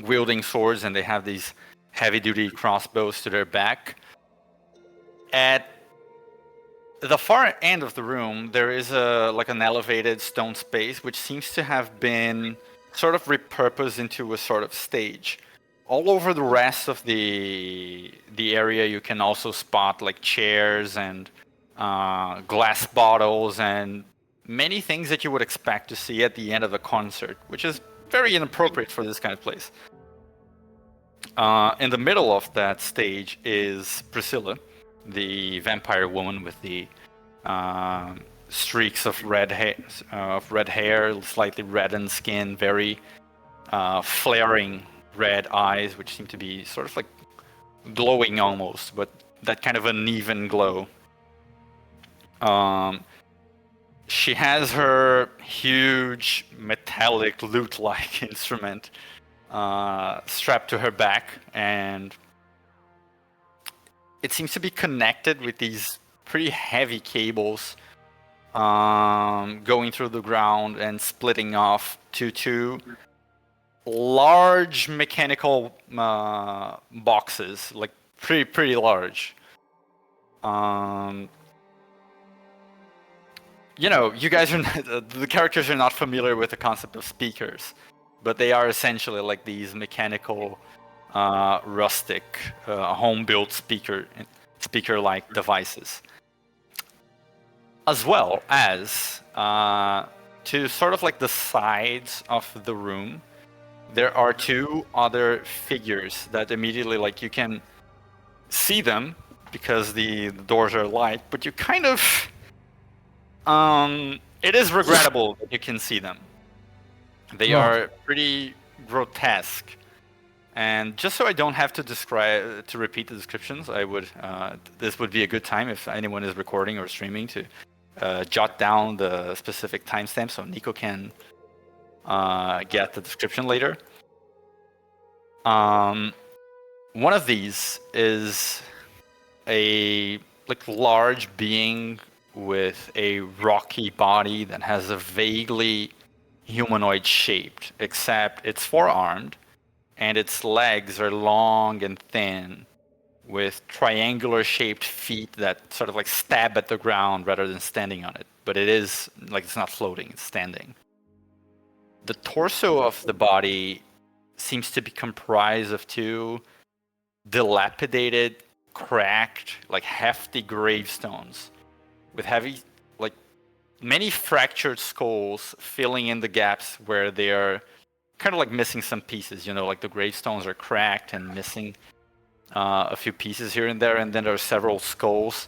wielding swords, and they have these heavy-duty crossbows to their back. At the far end of the room, there is an elevated stone space, which seems to have been sort of repurposed into a sort of stage. All over the rest of the area, you can also spot chairs and glass bottles and many things that you would expect to see at the end of a concert, which is very inappropriate for this kind of place. In the middle of that stage is Priscilla, the vampire woman with the streaks of red hair, slightly reddened skin, very flaring red eyes, which seem to be sort of glowing almost, but that kind of uneven glow. She has her huge metallic lute-like instrument strapped to her back, and it seems to be connected with these pretty heavy cables going through the ground and splitting off to two large mechanical boxes, pretty large. You guys are the characters are not familiar with the concept of speakers, but they are essentially these mechanical, rustic, home-built speaker-like devices. As well as to sort of the sides of the room, there are two other figures that immediately you can see them because the doors are light, but you kind of it is regrettable that you can see them. They are pretty grotesque. And just so I don't have to repeat the descriptions, I would this would be a good time if anyone is recording or streaming to jot down the specific timestamp so Nico can get the description later. One of these is a large being with a rocky body that has a vaguely humanoid shape, except it's four-armed and its legs are long and thin, with triangular shaped feet that sort of stab at the ground rather than standing on it. But it is it's not floating, it's standing. The torso of the body seems to be comprised of two dilapidated, cracked, hefty gravestones with heavy, many fractured skulls filling in the gaps where they are kind of missing some pieces. The gravestones are cracked and missing a few pieces here and there, and then there are several skulls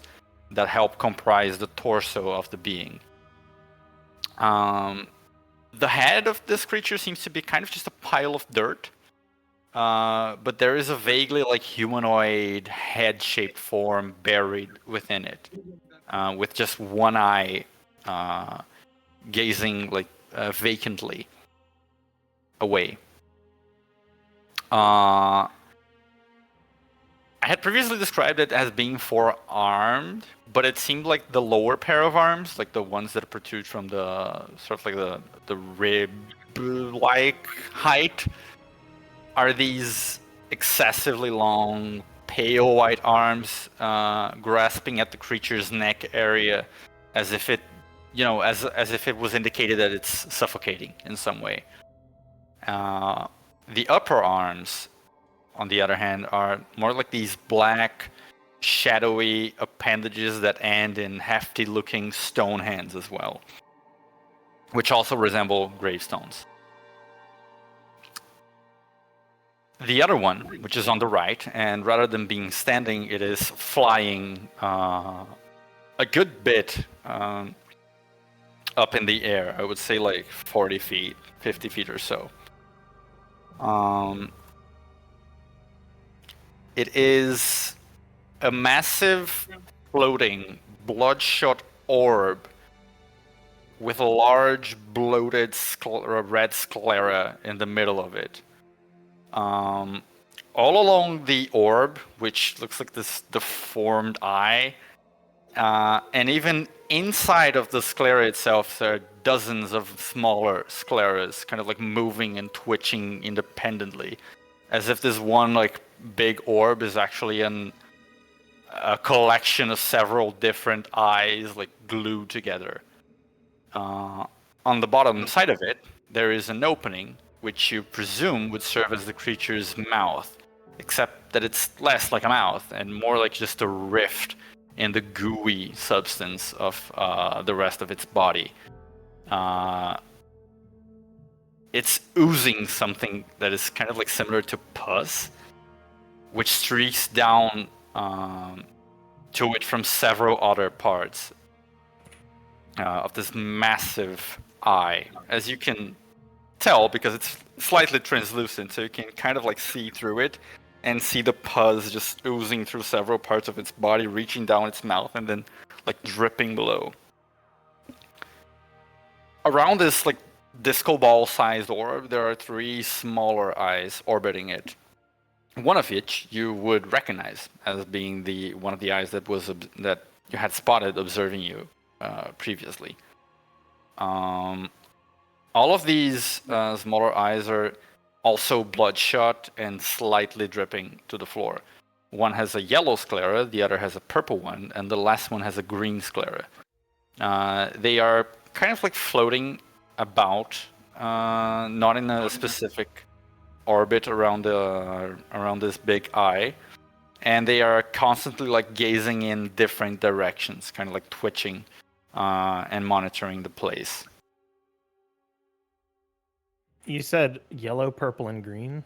that help comprise the torso of the being. The head of this creature seems to be kind of just a pile of dirt. But there is a vaguely like humanoid head-shaped form buried within it, with just one eye gazing like vacantly away. I had previously described it as being four-armed, but it seemed like the lower pair of arms, like the ones that protrude from the sort of like the rib-like height, are these excessively long, pale white arms grasping at the creature's neck area, as if it, as if it was indicated that it's suffocating in some way. The upper arms, on the other hand, are more like these black, shadowy appendages that end in hefty-looking stone hands as well, which also resemble gravestones. The other one, which is on the right, and rather than being standing, it is flying a good bit up in the air. I would say like 40 feet, 50 feet or so. It is a massive, floating, bloodshot orb with a large, bloated red sclera in the middle of it. All along the orb, which looks like this deformed eye, and even inside of the sclera itself, there are dozens of smaller scleras, kind of like moving and twitching independently, as if this one like big orb is actually a collection of several different eyes, like glued together. On the bottom side of it, there is an opening, which you presume would serve as the creature's mouth, except that it's less like a mouth and more like just a rift in the gooey substance of the rest of its body. It's oozing something that is kind of like similar to pus, which streaks down to it from several other parts of this massive eye. As you can tell, because it's slightly translucent, so you can kind of like see through it and see the pus just oozing through several parts of its body, reaching down its mouth and then like dripping below. Around this like disco ball sized orb, there are three smaller eyes orbiting it, one of which you would recognize as being one of the eyes that you had spotted observing you previously. All of these smaller eyes are also bloodshot and slightly dripping to the floor. One has a yellow sclera, the other has a purple one, and the last one has a green sclera. They are kind of like floating about, not in a specific orbit around this big eye, and they are constantly like gazing in different directions, kind of like twitching and monitoring the place. You said yellow, purple, and green?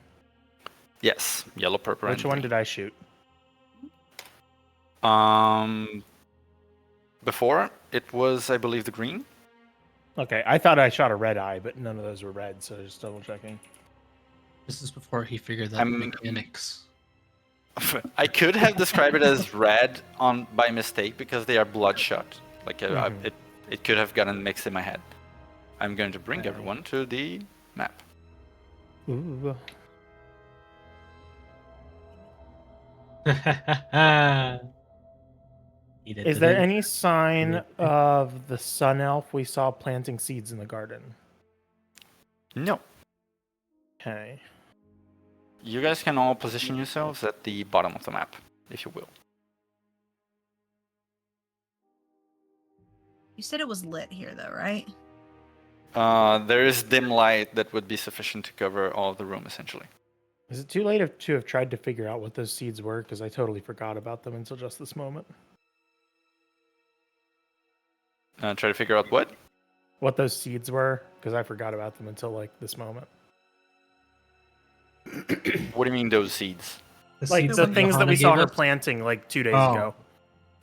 Yes, yellow, purple, Which one did I shoot? Before, it was, I believe, the green. Okay, I thought I shot a red eye, but none of those were red, so just double checking. This is before he figured out mechanics. I could have described it as red by mistake because they are bloodshot. Like it could have gotten mixed in my head. I'm going to bring everyone to the map. Ooh. Is there any sign of the sun elf we saw planting seeds in the garden? No. Okay. You guys can all position yourselves at the bottom of the map, if you will. You said it was lit here, though, right? There is dim light that would be sufficient to cover all of the room, essentially. Is it too late to have tried to figure out what those seeds were? Because I totally forgot about them until just this moment. Try to figure out what? What those seeds were? Because I forgot about them until like this moment. What do you mean those seeds? Like the things that we saw her planting like 2 days ago.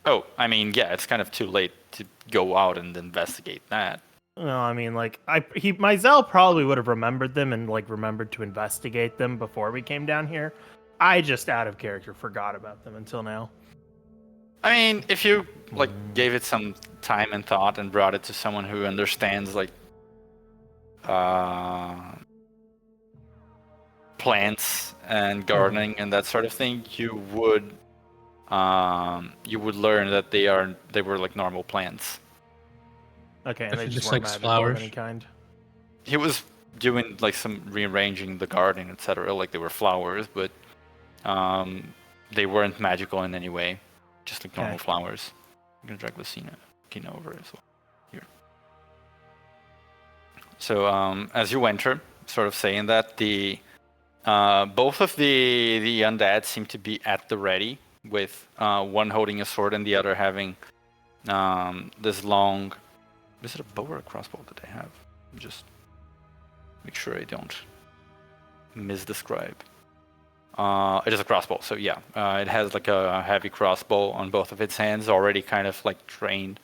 Oh, I mean, yeah, it's kind of too late to go out and investigate that. No, I mean, like, Mizell probably would have remembered them and, like, remembered to investigate them before we came down here. I just, out of character, forgot about them until now. I mean, if you, like, gave it some time and thought and brought it to someone who understands, like, plants and gardening and that sort of thing, you would learn that they were like normal plants. Okay, and they just like weren't magical flowers of any kind. He was doing like some rearranging the garden, etc. Like they were flowers, but they weren't magical in any way. Just like normal flowers. I'm gonna drag Lucina over as well. Here. So as you enter, sort of saying that the both of the undead seem to be at the ready, with one holding a sword and the other having this long. Is it a bow or a crossbow that they have? Just make sure I don't misdescribe. It is a crossbow, so yeah, it has like a heavy crossbow on both of its hands, already kind of like trained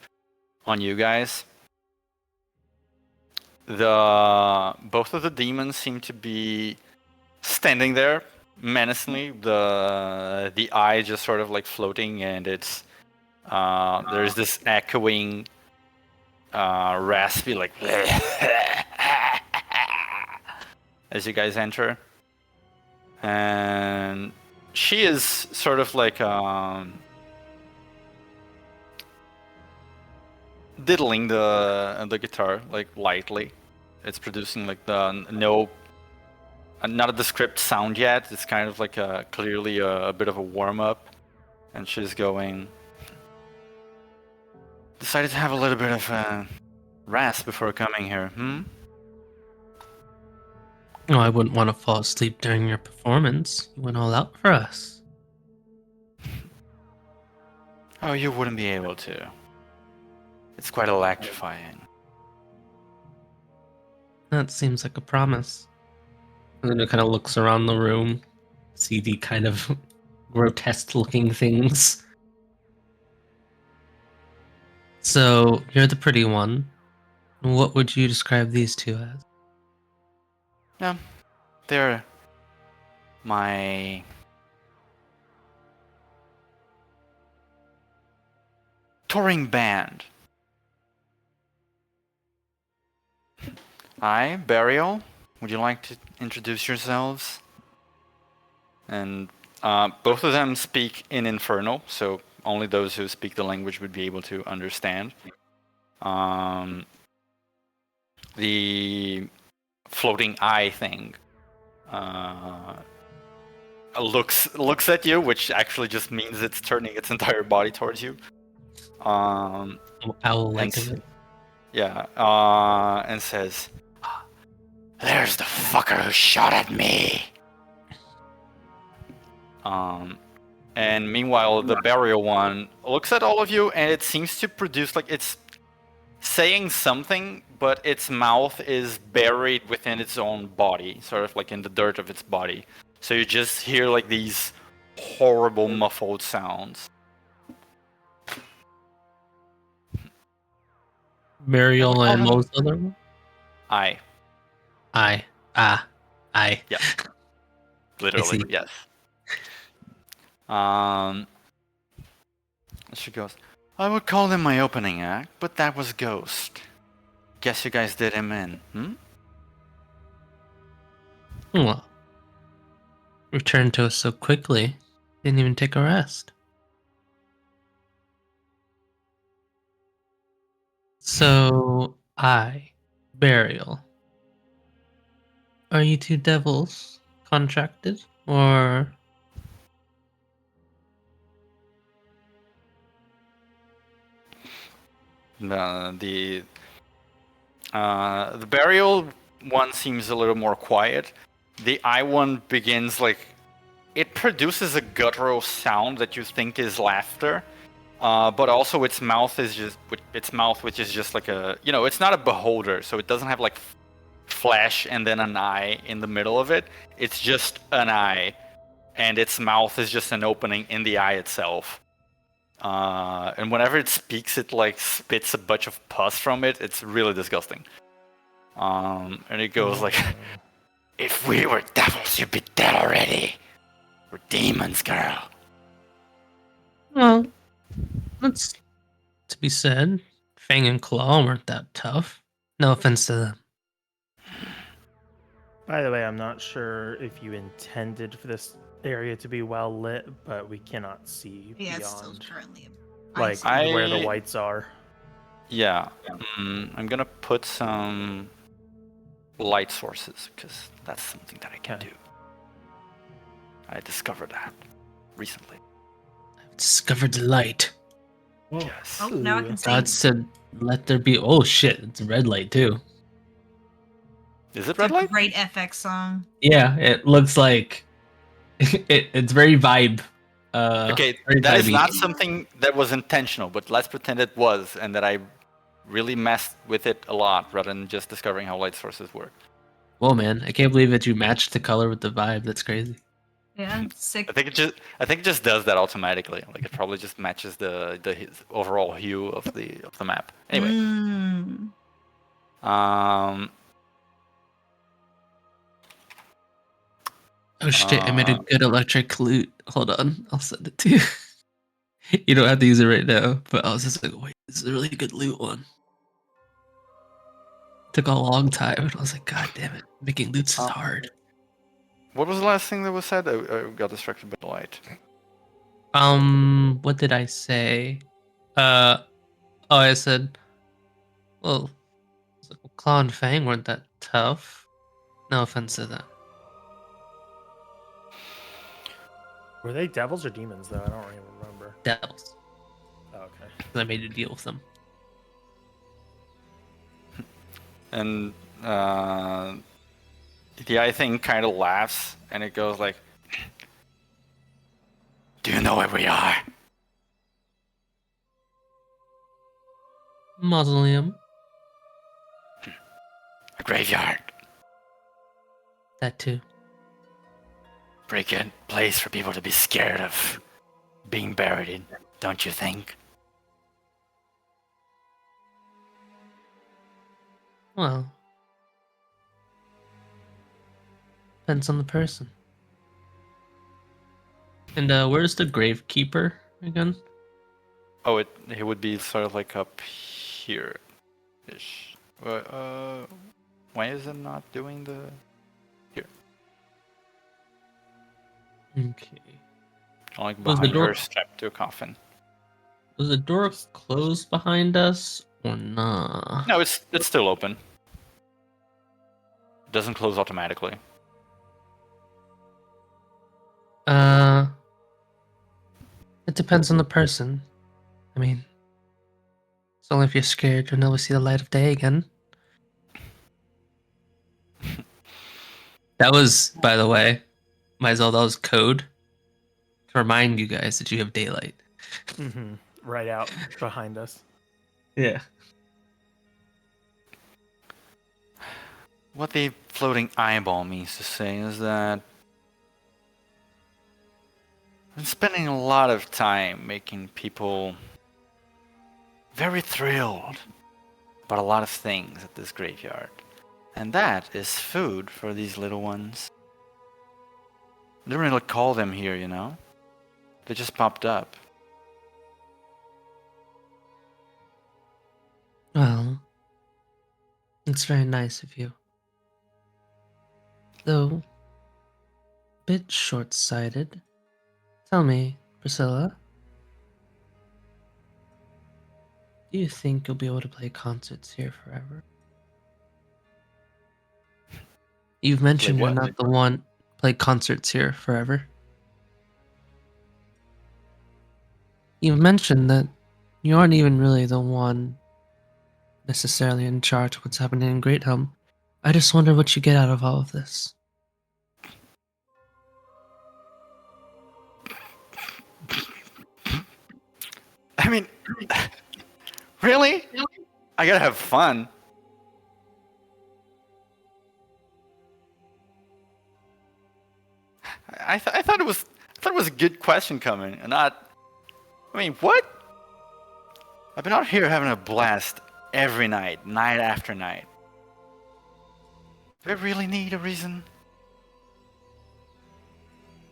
on you guys. Both of the demons seem to be standing there menacingly, the eye just sort of like floating, and it's there's this echoing raspy like as you guys enter, and she is sort of like diddling the guitar like lightly. It's producing like not a descript sound yet. It's kind of like clearly a bit of a warm-up. And she's going... Decided to have a little bit of rest before coming here, Oh, I wouldn't want to fall asleep during your performance. You went all out for us. Oh, you wouldn't be able to. It's quite electrifying. That seems like a promise. And then it kind of looks around the room, see the kind of grotesque-looking things. So, you're the pretty one. What would you describe these two as? Yeah, they're my touring band. Hi, Burial. Would you like to introduce yourselves? And both of them speak in Infernal, so only those who speak the language would be able to understand. The floating eye thing looks at you, which actually just means it's turning its entire body towards you. Owl like it. Yeah, and says, "There's the fucker who shot at me." And meanwhile, the burial one looks at all of you, and it seems to produce like it's saying something, but its mouth is buried within its own body, sort of like in the dirt of its body. So you just hear like these horrible muffled sounds. Burial and what was the other one? I. Yeah. Literally, yes. She goes, I would call him my opening act, but that was Ghost. Guess you guys did him in, Well, returned to us so quickly, didn't even take a rest. So, Burial. Are you two devils contracted, or... The burial one seems a little more quiet. The eye one begins like it produces a guttural sound that you think is laughter, but also its mouth, which is just like it's not a beholder, so it doesn't have like flesh and then an eye in the middle of it. It's just an eye, and its mouth is just an opening in the eye itself. and whenever it speaks, it like spits a bunch of pus from it. It's really disgusting. And it goes like, "If we were devils, you'd be dead already. We're demons, girl." Well, that's to be said. Fang and Claw weren't that tough. No offense to them. By the way, I'm not sure if you intended for this area to be well lit, but we cannot see Yeah, it's still beyond currently. like I- where the whites are. Yeah, I'm gonna put some light sources because that's something that I can Okay. do. I discovered that recently. I've discovered the light. Well, Yes. Oh, now I can see. God said, "Let there be." Oh shit! It's a red light too. Is it It's red a light? great FX song. Yeah, it looks like it's very vibe. Okay, very that is vibey. not something that was intentional, but let's pretend it was, and that I really messed with it a lot rather than just discovering how light sources work. Whoa, man! I can't believe that you matched the color with the vibe. That's crazy. Yeah, sick. I think it just does that automatically. Like it probably just matches the overall hue of the map. Anyway, Mm. Oh shit! I made a Uh, good electric lute. Hold on, I'll send it to you. You don't have to use it right now, but I was just like, wait, this is a really good loot one. Took a long time, and I was like, God damn it, making loots is hard. what was the last thing that was said? I got distracted by the light. What did I say? Oh, I said, well, Claw and Fang weren't that tough. No offense to them. Were they devils or demons though? I don't even remember. Devils. Oh, okay. 'Cause I made a deal with them. And the eye thing kind of laughs, and it goes like, "Do you know where we are?" Mausoleum. A graveyard. That too. Pretty good place for people to be scared of being buried in, don't you think? Well, depends on the person. And where's the gravekeeper again? Oh, it would be sort of like up here, ish. Why is it not doing the here? Okay. Like Was the behind door- her, strapped to a coffin. Was the door closed behind us or nah? No, it's still open. It doesn't close automatically. It depends on the person. I mean, it's only if you're scared you'll never see the light of day again. That was, by the way, might as well, that was code to remind you guys that you have daylight. Mm-hmm. Right out behind us. Yeah. What the floating eyeball means to say is that I've been spending a lot of time making people very thrilled about a lot of things at this graveyard. And that is food for these little ones. I didn't really call them here, you know? They just popped up. Well, it's very nice of you. Though, a bit short-sighted. Tell me, Priscilla, do you think you'll be able to play concerts here forever? You've mentioned you're what? not the one play concerts here forever. You've mentioned that you aren't even really the one necessarily in charge of what's happening in Great Helm. I just wonder what you get out of all of this. I mean, really? I gotta have fun. I thought it was a good question coming, and not I mean, what? I've been out here having a blast every night, night after night. Do I really need a reason?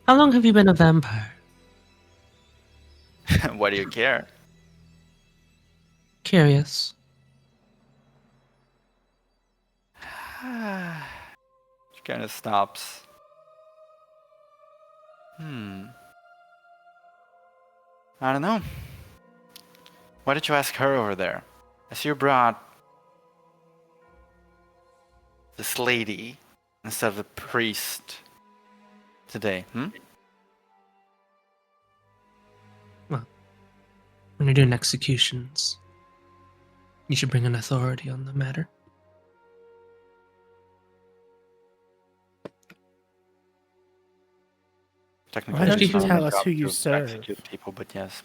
How long have you been a vampire? Why do you care? Curious. She kind of stops. I don't know. Why did you ask her over there? I see you brought this lady instead of the priest today, Well, when you're doing executions, you should bring an authority on the matter. Technically, Why don't it's you not tell my us job who you to serve? execute people, but yes.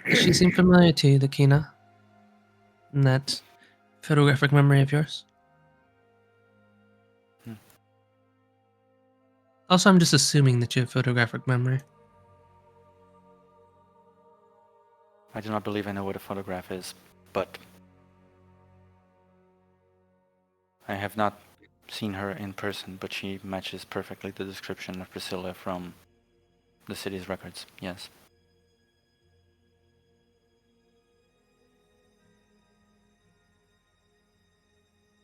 Does she seem familiar to you, the Kina? In that photographic memory of yours? Also, I'm just assuming that you have photographic memory. I do not believe I know what a photograph is, but I have not seen her in person, but she matches perfectly the description of Priscilla from the city's records, yes.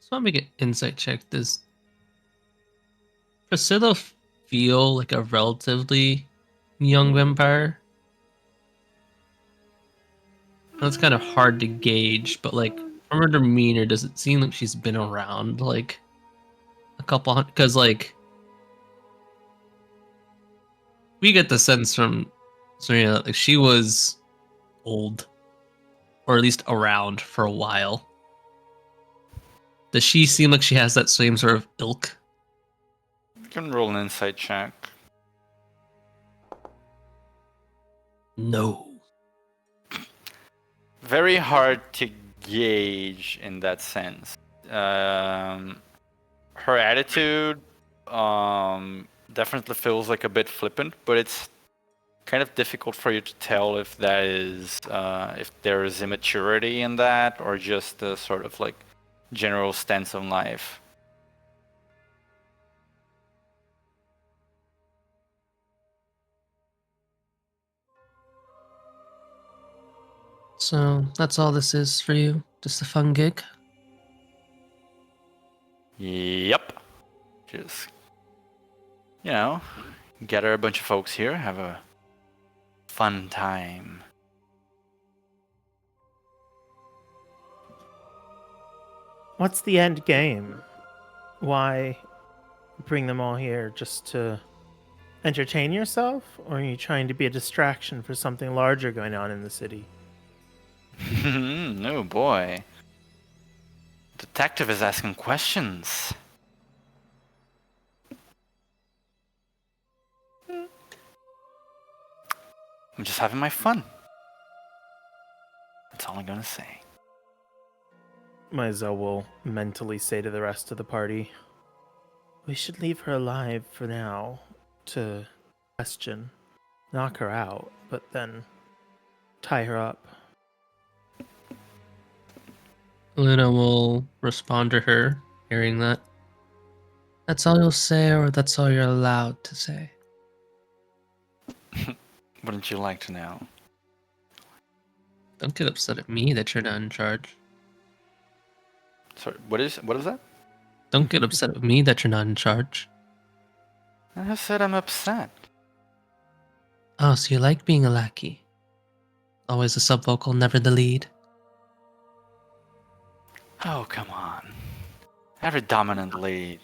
So let me get insight check. Does Priscilla feel like a relatively young vampire? That's kind of hard to gauge, but like from her demeanor, does it seem like she's been around like a couple hundred? Because like we get the sense from Serena that like she was old, or at least around for a while. Does she seem like she has that same sort of ilk? You can roll an insight check. No. Very hard to gauge in that sense. Her attitude definitely feels like a bit flippant, but it's kind of difficult for you to tell if that is if there is immaturity in that or just a sort of like general stance on life. So that's all this is for you? Just a fun gig? Yep. Just, gather a bunch of folks here, have a fun time. What's the end game? Why bring them all here? Just to entertain yourself? Or are you trying to be a distraction for something larger going on in the city? Oh boy. Detective is asking questions. I'm just having my fun. That's all I'm gonna say. Maizel will mentally say to the rest of the party, we should leave her alive for now to question, knock her out, but then tie her up. Luna will respond to her, hearing that. That's all you'll say, or that's all you're allowed to say? Wouldn't you like to know? Don't get upset at me that you're not in charge. Sorry, what is that? Don't get upset at me that you're not in charge. I said I'm upset. Oh, so you like being a lackey? Always a subvocal, never the lead. Oh, come on. Every dominant lead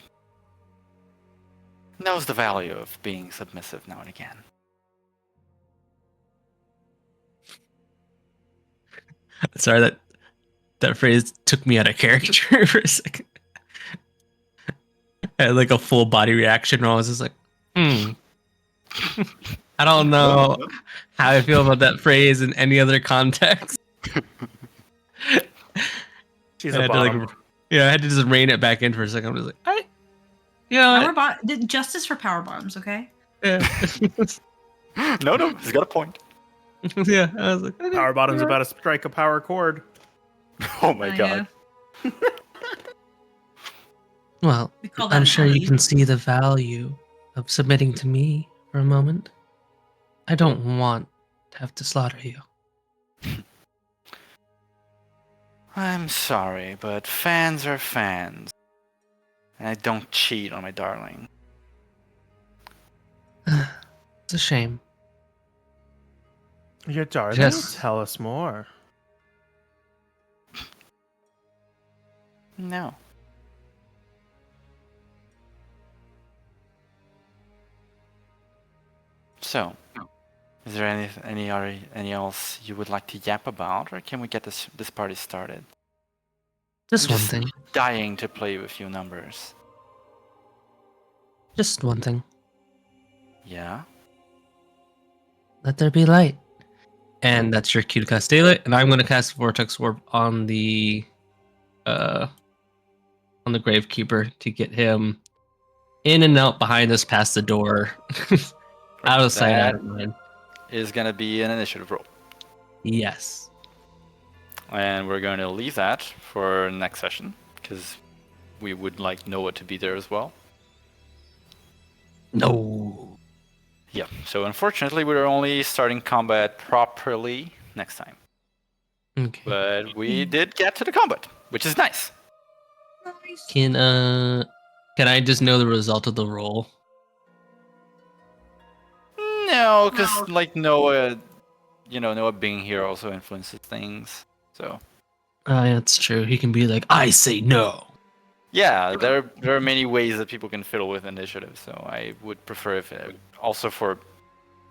knows the value of being submissive now and again. Sorry, that phrase took me out of character for a second. I had like a full body reaction where I was just like, I don't know how I feel about that phrase in any other context. She's I a had bottom. to I had to just rein it back in for a second. I was like, Justice for power bottoms, okay? yeah. No, he's got a point. Yeah, I was like, Power bottom's about to strike a power chord. Oh my god. Yeah. well, We call that I'm an sure you alley. can see the value of submitting to me for a moment. I don't want to have to slaughter you. I'm sorry, but fans are fans. And I don't cheat on my darling. It's a shame. Your darling? Yes. Tell us more. No. So, is there any else you would like to yap about, or can we get this party started? Just I'm one just thing. dying to play with you numbers. Just one thing. Yeah? Let there be light. And that's your cue to cast daylight. And I'm going to cast Vortex Orb on the Gravekeeper to get him in and out behind us past the door. Out of sight, out of mind. Is gonna be an initiative roll. Yes. And we're going to leave that for next session, because we would like Noah to be there as well. No. Yeah, so unfortunately we're only starting combat properly next time. Okay. But we did get to the combat, which is nice. Nice. Can I just know the result of the roll? No, because like Noah, Noah being here also influences things. So Yeah, that's true. He can be like, I say no. yeah, there are many ways that people can fiddle with initiative. So I would prefer if also for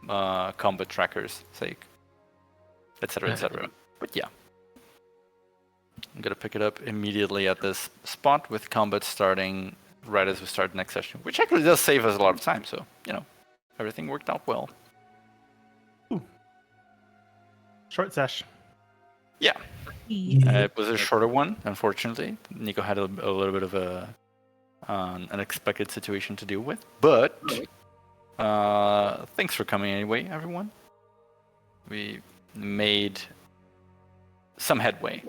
combat trackers' sake, etc., etc. But yeah, I'm gonna pick it up immediately at this spot with combat starting right as we start the next session, which actually does save us a lot of time. So everything worked out well. Short sesh. Yeah. Yeah. It was a shorter one, unfortunately. Nico had a little bit of an unexpected situation to deal with, but thanks for coming anyway, everyone. We made some headway.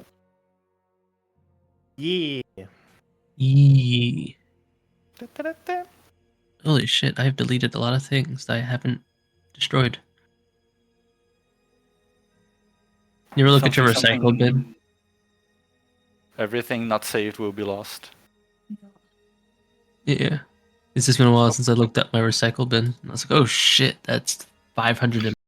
Yeah. Yee. Da-da-da-da. Holy shit, I've deleted a lot of things that I haven't destroyed. You ever look at your recycle bin? Everything not saved will be lost. Yeah. It's just been a while since I looked at my recycle bin. I was like, oh shit, that's 500